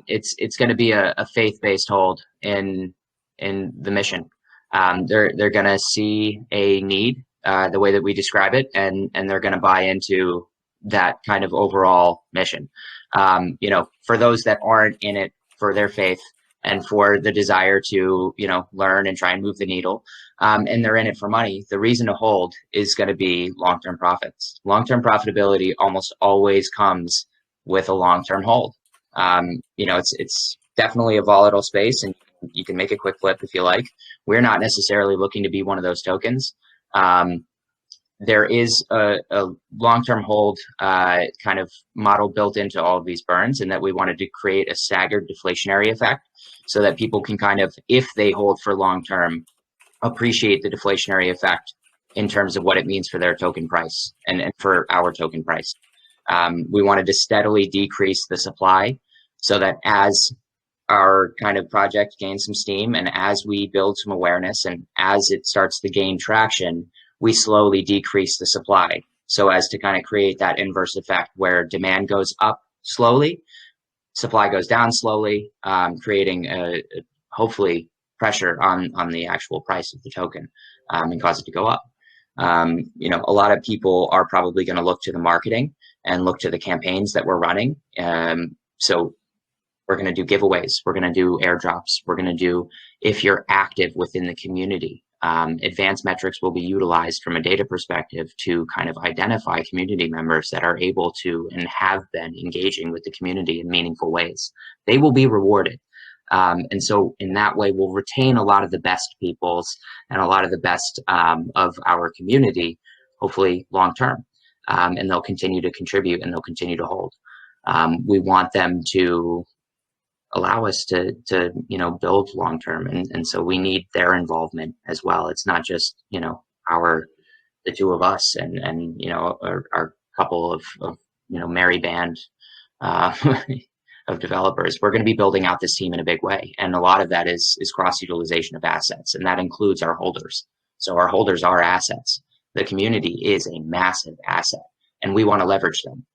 it's going to be a faith-based hold in the mission. They're going to see a need, the way that we describe it, and they're going to buy into that kind of overall mission. For those that aren't in it for their faith and for the desire to, learn and try and move the needle, and they're in it for money, the reason to hold is going to be long-term profits. Long-term profitability almost always comes with a long-term hold. It's definitely a volatile space, and you can make a quick flip if you like. We're not necessarily looking to be one of those tokens. There is a long-term hold kind of model built into all of these burns, and that we wanted to create a staggered deflationary effect so that people can kind of, if they hold for long-term, appreciate the deflationary effect in terms of what it means for their token price and for our token price. We wanted to steadily decrease the supply so that as our kind of project gains some steam and as we build some awareness and as it starts to gain traction, we slowly decrease the supply so as to kind of create that inverse effect where demand goes up slowly, supply goes down slowly, creating hopefully pressure on the actual price of the token and cause it to go up. A lot of people are probably going to look to the marketing and look to the campaigns that we're running. So we're going to do giveaways. We're going to do airdrops. We're going to do, if you're active within the community, advanced metrics will be utilized from a data perspective to kind of identify community members that are able to and have been engaging with the community in meaningful ways. They will be rewarded. And so in that way, we'll retain a lot of the best peoples and a lot of the best of our community, hopefully long term. And they'll continue to contribute and they'll continue to hold. We want them to allow us to build long term, and so we need their involvement as well. It's not just the two of us and our couple of merry band of developers. We're going to be building out this team in a big way, and a lot of that is cross utilization of assets, and that includes our holders. So our holders are assets. The community is a massive asset, and we want to leverage them.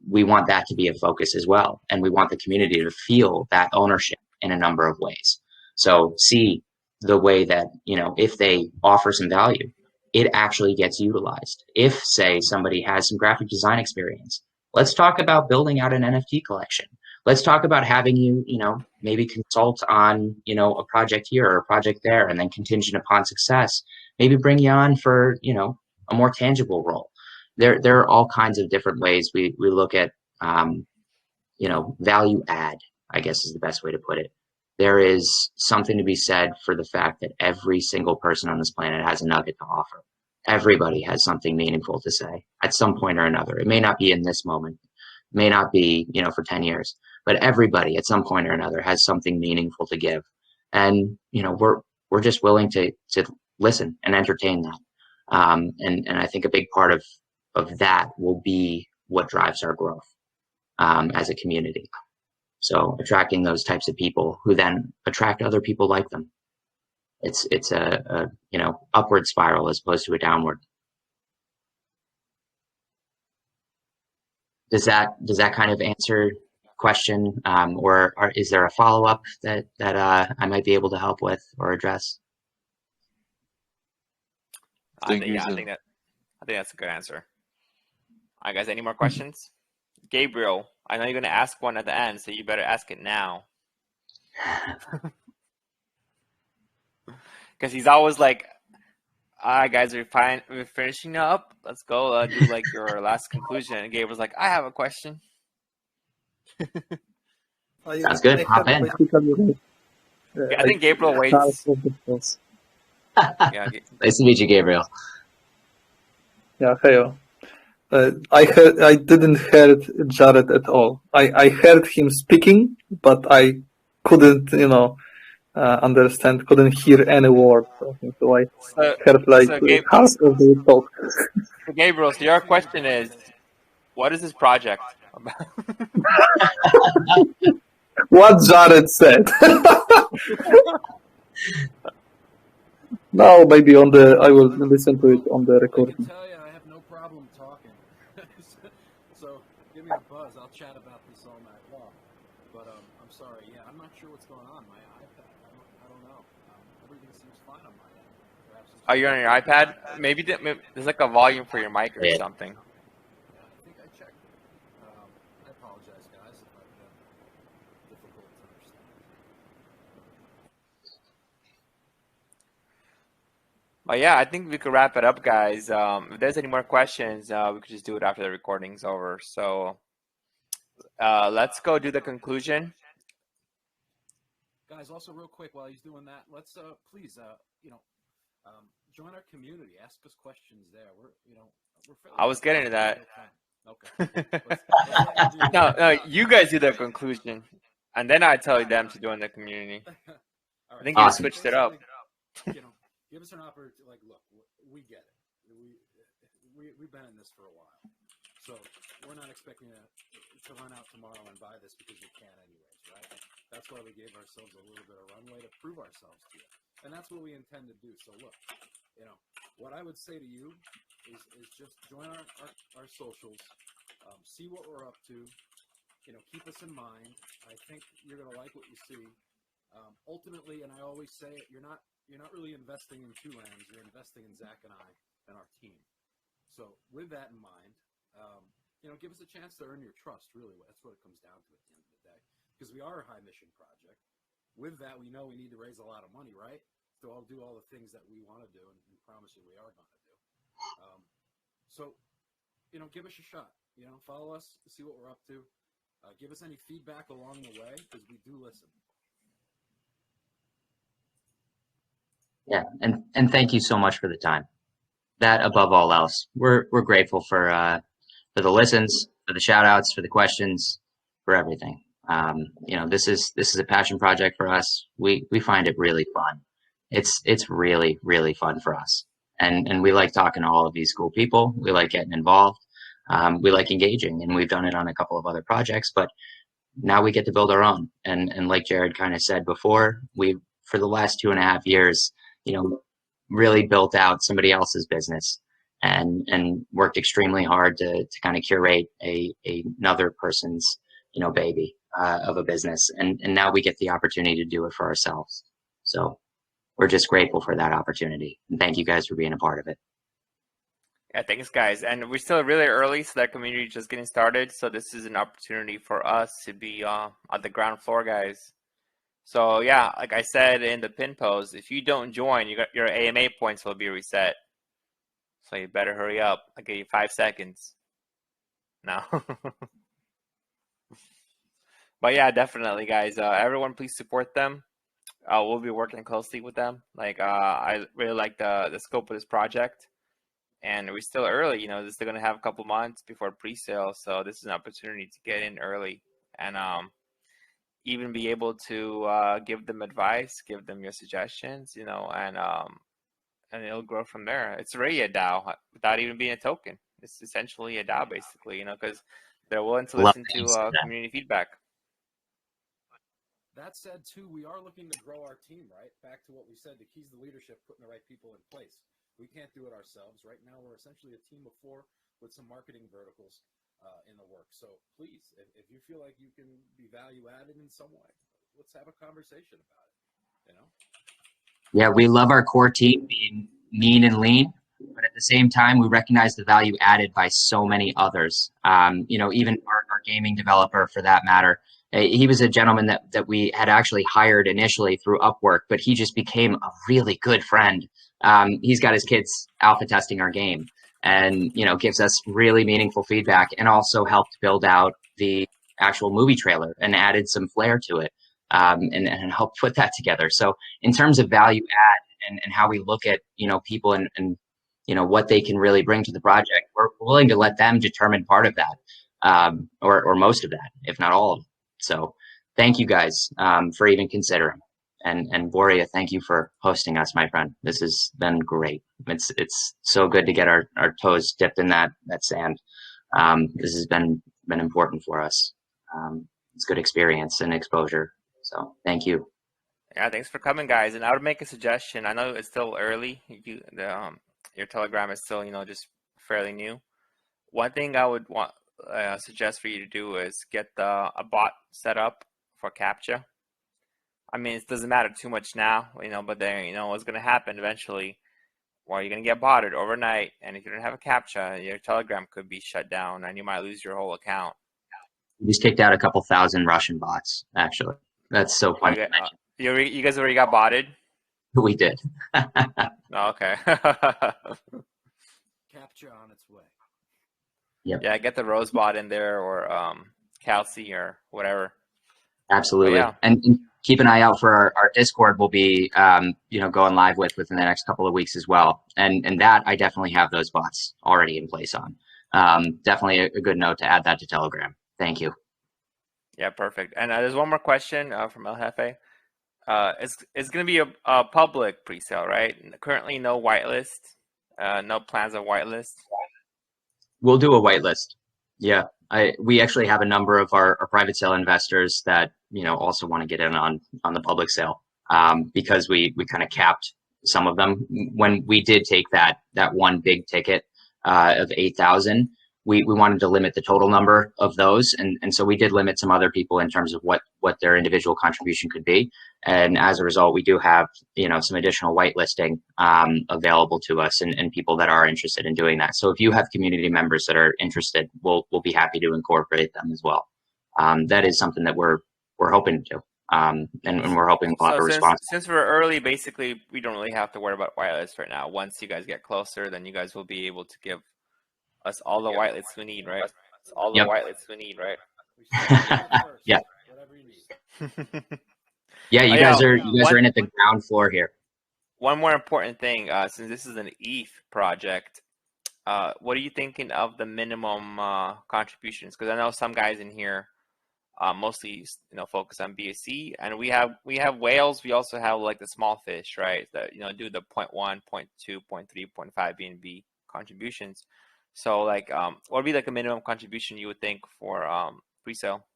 We want that to be a focus as well. And we want the community to feel that ownership in a number of ways. So see the way that, if they offer some value, it actually gets utilized. If, say, somebody has some graphic design experience, let's talk about building out an NFT collection. Let's talk about having you, maybe consult on, a project here or a project there, and then contingent upon success, maybe bring you on for, a more tangible role. There are all kinds of different ways we look at, value add, I guess is the best way to put it. There is something to be said for the fact that every single person on this planet has a nugget to offer. Everybody has something meaningful to say at some point or another. It may not be in this moment, it may not be, for 10 years, but everybody at some point or another has something meaningful to give. And, we're just willing to listen and entertain that. And I think a big part of that will be what drives our growth as a community. So attracting those types of people who then attract other people like them. It's a upward spiral as opposed to a downward. Does that kind of answer question, or is there a follow-up that I might be able to help with or address? I think that's a good answer. All right, guys, any more questions? Gabriel, I know you're going to ask one at the end, so you better ask it now. Because he's always like, all right, guys, we're finishing up. Let's go do like your last conclusion. And Gabriel's like, I have a question. Sounds good. Hop in. I think Gabriel waits. Yeah, nice to meet you, Gabriel. Yeah, hello. I didn't hear Jared at all. I heard him speaking, but I couldn't, understand, couldn't hear any word. So I heard like half of the talk. So Gabriel, so your question is, what is this project about? What Jared said. No, maybe I will listen to it on the recording. I can tell you, I have no problem talking. So give me a buzz. I'll chat about this all night long. But I'm sorry. Yeah, I'm not sure what's going on. My iPad. I don't know. Everything seems fine Oh, you're on your iPad? Maybe there's like a volume for your mic or Yeah. something. Yeah, I think I checked. I apologize, guys, if I've been difficult to understand. But yeah, I think we could wrap it up, guys. If there's any more questions, we could just do it after the recording's over. So let's go do the conclusion. Guys, also real quick while he's doing that, let's please join our community. Ask us questions there. We're fairly I was getting to that. Okay. Let's let you do No, that. you guys do the conclusion, and then I tell them to join the community. All right. I think you just Awesome. switched it up. Give us an opportunity. Like, look, we get it. We've been in this for a while, so we're not expecting to run out tomorrow and buy this because we can anyways, right? That's why we gave ourselves a little bit of runway to prove ourselves to you, and that's what we intend to do. So look, what I would say to you is just join our socials, see what we're up to. Keep us in mind. I think you're gonna like what you see. Ultimately, and I always say it, you're not really investing in two lands. You're investing in Zach and I and our team. So with that in mind, give us a chance to earn your trust. Really, that's what it comes down to at the end of the day. Because we are a high mission project. With that, we know we need to raise a lot of money, right? So I'll do all the things that we want to do, and promise you we are going to do. So, give us a shot. Follow us, see what we're up to. Give us any feedback along the way, because we do listen. Yeah, and thank you so much for the time. That above all else, we're grateful for the listens, for the shout outs, for the questions, for everything. This is a passion project for us. We find it really fun. It's really, really fun for us. And we like talking to all of these cool people. We like getting involved. We like engaging, and we've done it on a couple of other projects, but now we get to build our own. And like Jared kind of said before, for the last 2.5 years, really built out somebody else's business and worked extremely hard to kind of curate another person's baby of a business, and now we get the opportunity to do it for ourselves. So we're just grateful for that opportunity, and thank you guys for being a part of it. Yeah, thanks, guys. And we're still really early, so that community is just getting started. So this is an opportunity for us to be on the ground floor, guys. So yeah, like I said in the pin post, if you don't join, your AMA points will be reset. So you better hurry up. I'll give you 5 seconds. No. But yeah, definitely, guys. Everyone, please support them. We'll be working closely with them. I really like the scope of this project. And we're still early, this is going to have a couple months before pre-sale. So this is an opportunity to get in early and even be able to give them advice, give them your suggestions, and it'll grow from there. It's already a DAO without even being a token. It's essentially a DAO basically, because they're willing to listen to community feedback. That said, too, we are looking to grow our team, right? Back to what we said, the keys to leadership, putting the right people in place. We can't do it ourselves. Right now, we're essentially a team of 4 with some marketing verticals in the works. So please, if you feel like you can be value added in some way, let's have a conversation about it, Yeah, we love our core team being mean and lean, but at the same time, we recognize the value added by so many others. Even our gaming developer, for that matter, he was a gentleman that we had actually hired initially through Upwork, but he just became a really good friend. He's got his kids alpha testing our game, and gives us really meaningful feedback, and also helped build out the actual movie trailer and added some flair to it, and helped put that together. So in terms of value add and how we look at people and what they can really bring to the project, we're willing to let them determine part of that, or most of that, if not all of it. So thank you guys for even considering. And Boria, thank you for hosting us, my friend. This has been great. It's so good to get our toes dipped in that sand. This has been important for us. It's good experience and exposure. So thank you. Yeah, thanks for coming, guys. And I would make a suggestion. I know it's still early. Your Telegram is still just fairly new. One thing I would suggest for you to do is get a bot set up for CAPTCHA. I mean, it doesn't matter too much now, but then what's going to happen eventually well, you're gonna get botted overnight, and if you don't have a CAPTCHA, your Telegram could be shut down, and you might lose your whole account. We just kicked out a couple thousand Russian bots, actually. That's so funny. You guys already got botted? We did. Oh, okay. CAPTCHA on its way. Yep. Yeah, get the Rosebot in there, or Calci, or whatever. Absolutely. Yeah. And keep an eye out for our Discord. We'll be going live within the next couple of weeks as well. And that I definitely have those bots already in place on. Definitely a good note to add that to Telegram. Thank you. Yeah, perfect. And there's one more question from El Jefe. It's going to be a public pre-sale, right? Currently, no whitelist, no plans of whitelist. We'll do a whitelist. Yeah, we actually have a number of our private sale investors that also want to get in on the public sale, because we kind of capped some of them when we did take that one big ticket of 8,000. We wanted to limit the total number of those, and so we did limit some other people in terms of what their individual contribution could be. And as a result, we do have some additional whitelisting available to us, and people that are interested in doing that. So if you have community members that are interested, we'll be happy to incorporate them as well. That is something that we're hoping to do, and we're hoping we'll have a response. Since we're early, basically, we don't really have to worry about whitelist right now. Once you guys get closer, then you guys will be able to give us all the whitelists we need, right? It's all the whitelists we need, right? Yeah. Whatever you need. Yeah, you guys are in at the ground floor here. One more important thing, since this is an ETH project, what are you thinking of the minimum contributions? Because I know some guys in here mostly focus on BSC, and we have whales. We also have like the small fish, right? That do the 0.1, 0.2, 0.3, 0.5 BNB contributions. So like, what would be like a minimum contribution you would think for pre-sale?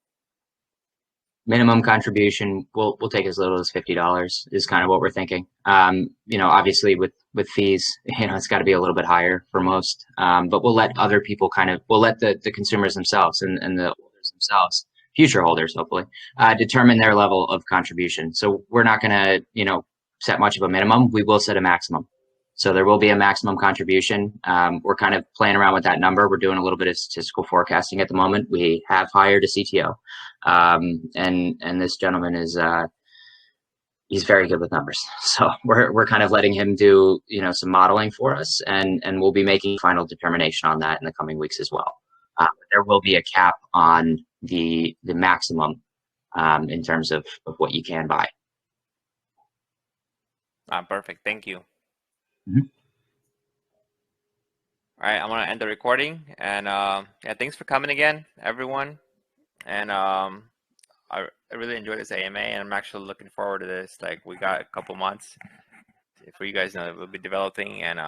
Minimum contribution, we'll take as little as $50 is kind of what we're thinking. Obviously with fees, it's got to be a little bit higher for most. But we'll let other people we'll let the consumers themselves and the holders themselves, future holders hopefully, determine their level of contribution. So we're not going to set much of a minimum. We will set a maximum. So there will be a maximum contribution. We're kind of playing around with that number. We're doing a little bit of statistical forecasting at the moment. We have hired a CTO, and this gentleman is he's very good with numbers. So we're kind of letting him do some modeling for us, and we'll be making final determination on that in the coming weeks as well. There will be a cap on the maximum in terms of what you can buy. Perfect. Thank you. Mm-hmm. All right, I'm gonna end the recording, and yeah, thanks for coming again, everyone. And I really enjoyed this AMA, and I'm actually looking forward to this. Like, we got a couple months for you guys we'll be developing, and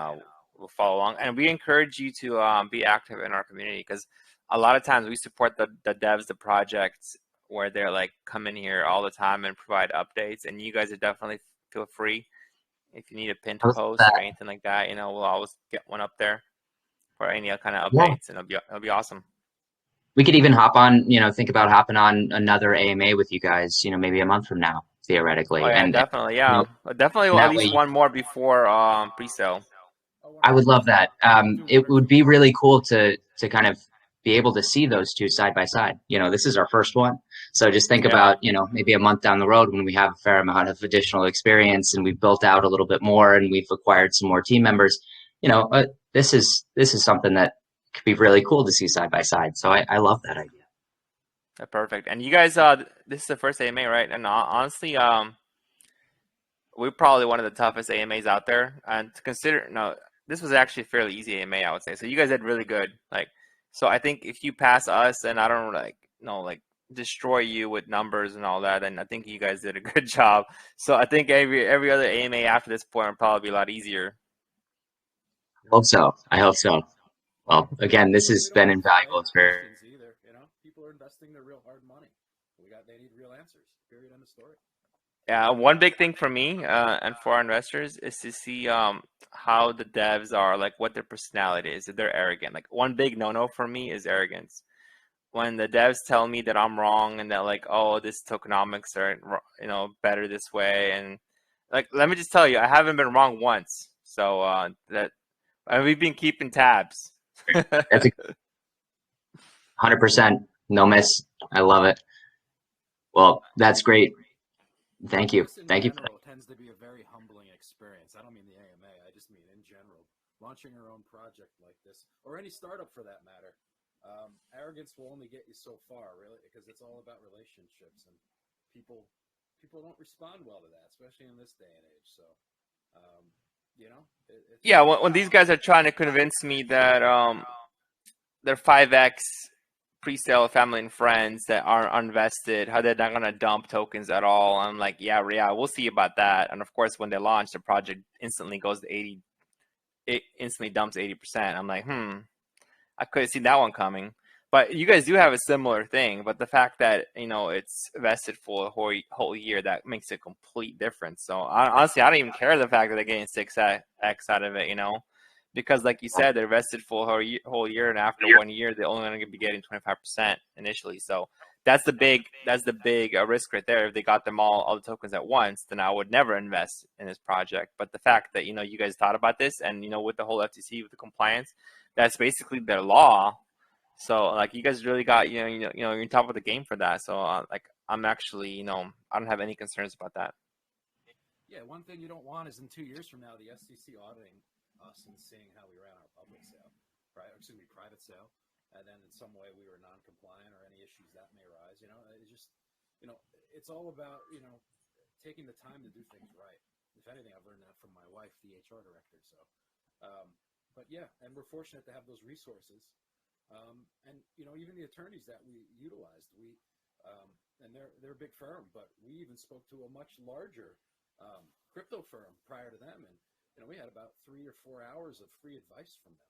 we'll follow along. And we encourage you to be active in our community, because a lot of times we support the devs, the projects, where they're like come in here all the time and provide updates. And you guys are definitely feel free. If you need a pinned post or anything like that, we'll always get one up there for any kind of updates, and it'll be awesome. We could even hop on, think about hopping on another AMA with you guys, maybe a month from now, theoretically. Oh, yeah, and definitely, yeah, definitely at least one more before pre-sale. I would love that. It would be really cool to kind of be able to see those two side by side. This is our first one. So just think about, maybe a month down the road when we have a fair amount of additional experience and we've built out a little bit more and we've acquired some more team members. This is something that could be really cool to see side by side. So I love that idea. Perfect. And you guys, this is the first AMA, right? And honestly, we're probably one of the toughest AMAs out there. And to consider, this was actually a fairly easy AMA, I would say. So you guys did really good. So I think if you pass us, and I don't destroy you with numbers and all that, and I think you guys did a good job. So I think every other AMA after this point will probably be a lot easier. I hope so. Well, again, this has been invaluable experience. People are investing their real hard money. They need real answers. Period. End of story. Yeah, one big thing for me and for our investors is to see how the devs are, what their personality is, if they're arrogant. One big no-no for me is arrogance. When the devs tell me that I'm wrong and that this tokenomics are better this way, and let me just tell you, I haven't been wrong once. So we've been keeping tabs. That's 100%. No miss. I love it. Well, that's great. Thank you. This in Thank you. general tends to be a very humbling experience. I don't mean the AMA. I just mean in general. Launching your own project like this, or any startup for that matter, arrogance will only get you so far, really, because it's all about relationships, and people don't respond well to that, especially in this day and age. So, you know, yeah, when these guys are trying to convince me that they're 5x pre-sale family and friends that aren't invested, how they're not gonna dump tokens at all, I'm like, yeah, we'll see about that. And of course, when they launch, the project instantly goes to 80. It instantly dumps 80%. I'm like, I could have seen that one coming. But you guys do have a similar thing. But the fact that, it's vested for a whole year, that makes a complete difference. So honestly, I don't even care the fact that they're getting 6x out of it, because like you said, they're vested for a whole year, and after 1 year, they're only going to be getting 25% initially. So that's the big risk right there. If they got them all the tokens at once, then I would never invest in this project. But the fact that you guys thought about this, and with the whole FTC, with the compliance, that's basically their law. So like you guys really got you're on top of the game for that. So I'm actually I don't have any concerns about that. Yeah, one thing you don't want is in 2 years from now the SEC auditing us and seeing how we ran our public sale, right? Or excuse me, private sale. And then in some way we were non-compliant or any issues that may arise. It's just, it's all about, taking the time to do things right. If anything, I've learned that from my wife, the HR director. So, but yeah, and we're fortunate to have those resources. And, even the attorneys that we utilized, and they're a big firm, but we even spoke to a much larger crypto firm prior to them. And, we had about 3 or 4 hours of free advice from them.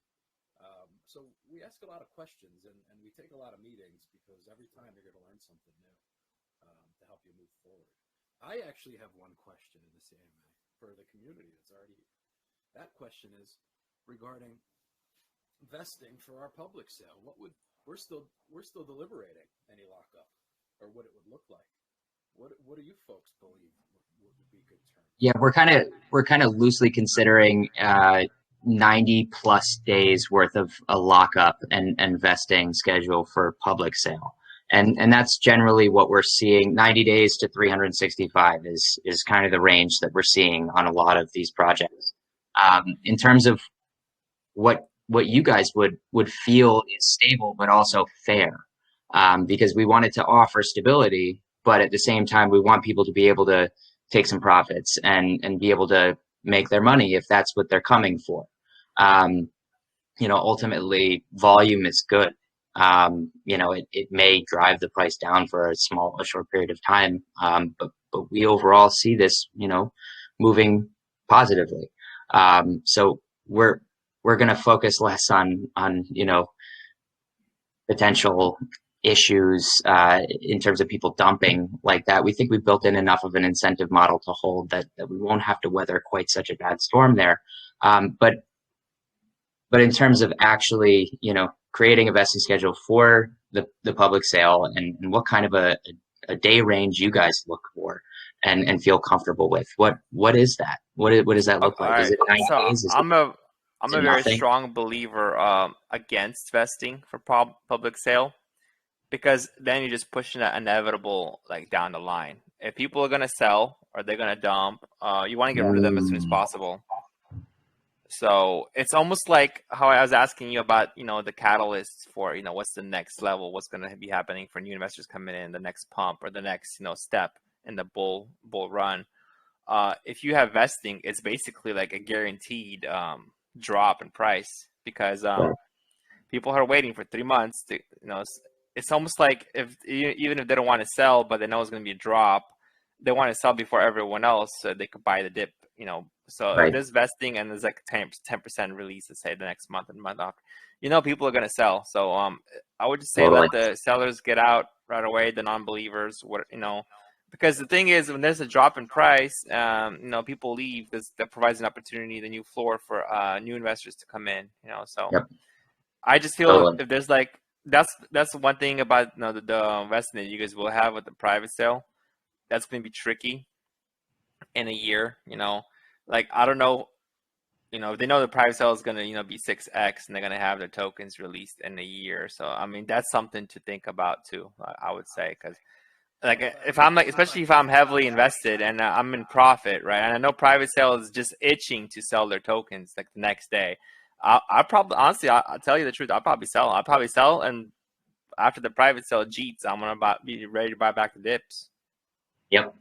So we ask a lot of questions, and we take a lot of meetings, because every time you're going to learn something new to help you move forward. I actually have one question in this AMA for the community that's already here. That question is regarding vesting for our public sale. We're still deliberating any lockup, or what it would look like. What do you folks believe would be good terms? Yeah, we're kind of loosely considering 90 plus days worth of a lockup and vesting schedule for public sale. And that's generally what we're seeing. 90 days to 365 is kind of the range that we're seeing on a lot of these projects. In terms of what you guys would feel is stable but also fair, because we wanted to offer stability, but at the same time we want people to be able to take some profits and be able to make their money if that's what they're coming for. Ultimately volume is good. It may drive the price down for a short period of time, but we overall see this moving positively. So we're going to focus less on potential issues in terms of people dumping like that. We think we've built in enough of an incentive model to hold that we won't have to weather quite such a bad storm there. But in terms of actually, creating a vesting schedule for the public sale and what kind of a day range you guys look for and feel comfortable with, what is that? What does that look like? Right. Is it 90 days? I'm a very nothing? strong believer against vesting for public sale, because then you're just pushing that inevitable down the line. If people are gonna sell or they're gonna dump, you want to get rid of them as soon as possible. So it's almost like how I was asking you about, the catalysts for, what's the next level, what's going to be happening for new investors coming in, the next pump or the next, step in the bull run. If you have vesting, it's basically like a guaranteed drop in price, because people are waiting for 3 months to, it's almost like even if they don't want to sell, but they know it's going to be a drop, they want to sell before everyone else so they could buy the dip, So Right. if there's vesting and there's like 10% release, let's say the next month and month after, people are going to sell. So I would just say Totally. let the sellers get out right away, the non-believers, because the thing is, when there's a drop in price, people leave, because that provides an opportunity, the new floor for new investors to come in, So Yep. I just feel Totally. if there's that's one thing about the investing that you guys will have with the private sale. That's going to be tricky in a year, I don't know, they know the private sale is going to, be 6x, and they're going to have their tokens released in a year. So, I mean, that's something to think about too, I would say, because like if I'm like, especially if I'm heavily invested and I'm in profit, right? And I know private sale is just itching to sell their tokens like the next day. I probably, honestly, I'll tell you the truth. I'll probably sell, and after the private sale jeets, I'm gonna be ready to buy back the dips. Yep.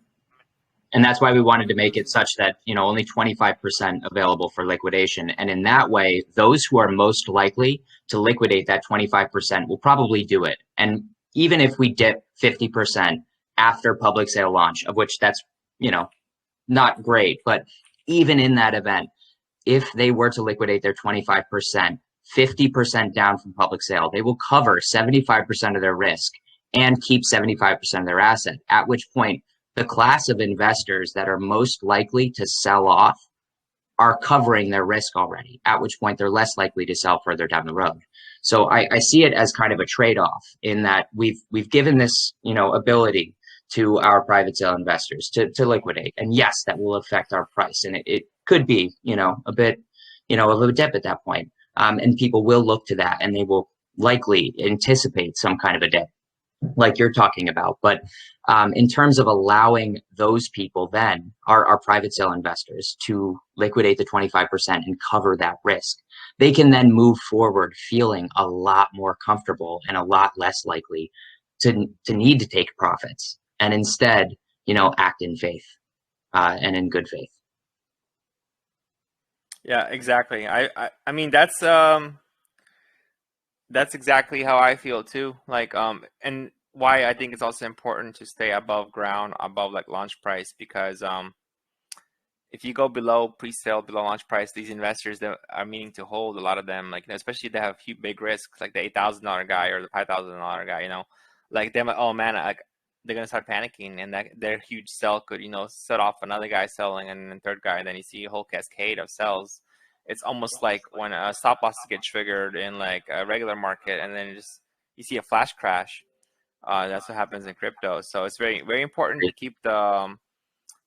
And that's why we wanted to make it such that, only 25% available for liquidation. And in that way, those who are most likely to liquidate that 25% will probably do it. And even if we dip 50% after public sale launch, of which that's, not great, but even in that event, if they were to liquidate their 25%, 50% down from public sale, they will cover 75% of their risk and keep 75% of their asset, at which point the class of investors that are most likely to sell off are covering their risk already, at which point they're less likely to sell further down the road. So I see it as kind of a trade-off in that we've given this, ability to our private sale investors to liquidate. And yes, that will affect our price. And it could be, a bit, of a dip at that point. And people will look to that, and they will likely anticipate some kind of a dip like you're talking about. But in terms of allowing those people then, our private sale investors, to liquidate the 25% and cover that risk, they can then move forward feeling a lot more comfortable and a lot less likely to need to take profits, and instead, act in faith and in good faith. Yeah, exactly. I mean, that's exactly how I feel too. Like, and why I think it's also important to stay above ground, above like launch price, because if you go below pre-sale, below launch price, these investors that are meaning to hold, a lot of them, like, especially if they have huge big risks, like the $8,000 guy or the $5,000 guy, like they're like, oh man, like they're gonna start panicking, and that their huge sell could, set off another guy selling, and then third guy, and then you see a whole cascade of sells. It's almost like when a stop loss gets triggered in like a regular market, and then you see a flash crash. That's what happens in crypto. So it's very, very important to keep the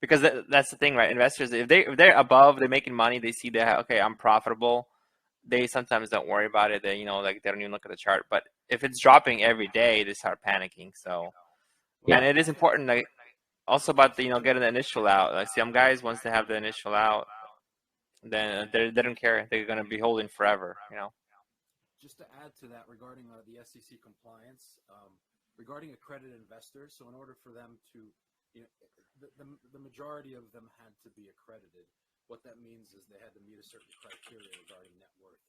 because that's the thing, right? Investors, if they're above, they're making money, they see that, okay, I'm profitable. They sometimes don't worry about it. They like they don't even look at the chart. But if it's dropping every day, they start panicking. So, and it is important, like, also about the getting the initial out. Like some guys, once they have the initial out, then they don't care. They're gonna be holding forever. Just to add to that regarding the SEC compliance, regarding accredited investors, so in order for them to, the majority of them had to be accredited. What that means is they had to meet a certain criteria regarding net worth,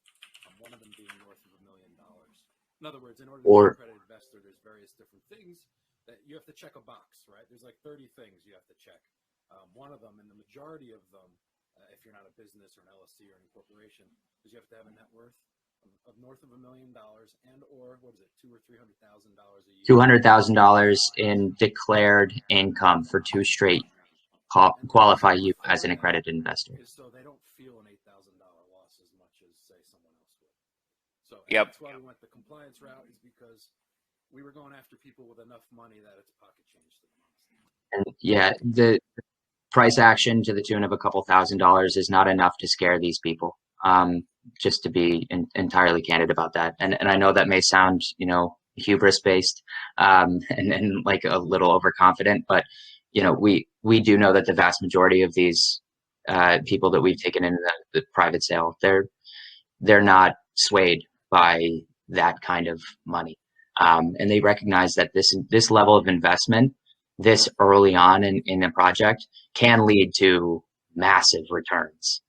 one of them being north of $1 million. In other words, in order to be an accredited investor, there's various different things that you have to check a box, right? There's like 30 things you have to check. One of them, and the majority of them, if you're not a business or an LLC or an incorporation, is you have to have a net worth of north of $1 million, and or what is it, $200,000 or $300,000 a year? $200,000 in declared income for 2 straight qualify you as an accredited investor. So they don't feel an $8,000 loss as much as say someone else would. So that's why we went the compliance route, is because we were going after people with enough money that it's pocket change to them. And yeah, the price action to the tune of a couple $1,000s is not enough to scare these people. Just to be entirely candid about that. And I know that may sound, hubris based, and like a little overconfident, but we do know that the vast majority of these people that we've taken in the private sale, they're not swayed by that kind of money. And they recognize that this level of investment, this early on in a project, can lead to massive returns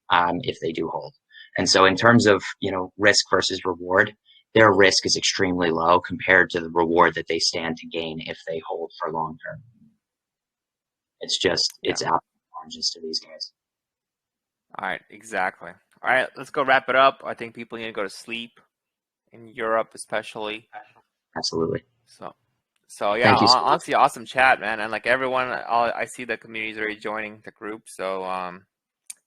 if they do hold. And so in terms of, risk versus reward, their risk is extremely low compared to the reward that they stand to gain if they hold for long term. It's just, it's apples and oranges to these guys. All right, exactly. All right, let's go wrap it up. I think people need to go to sleep, in Europe especially. Absolutely. So yeah, honestly, awesome chat, man. And like everyone, I see the community is already joining the group. So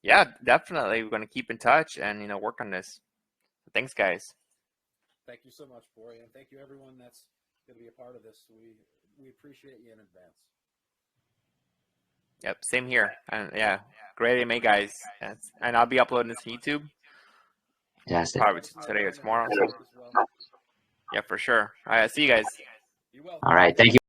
yeah, definitely we're going to keep in touch and work on this. Thanks, guys. Thank you so much, Bori, and thank you everyone that's going to be a part of this. We appreciate you in advance. Yep, same here. And yeah, great AMA, guys. And I'll be uploading this to YouTube Fantastic. probably today or tomorrow. So as well. yeah, for sure. All right, see you guys. Be well. All right. Thank you.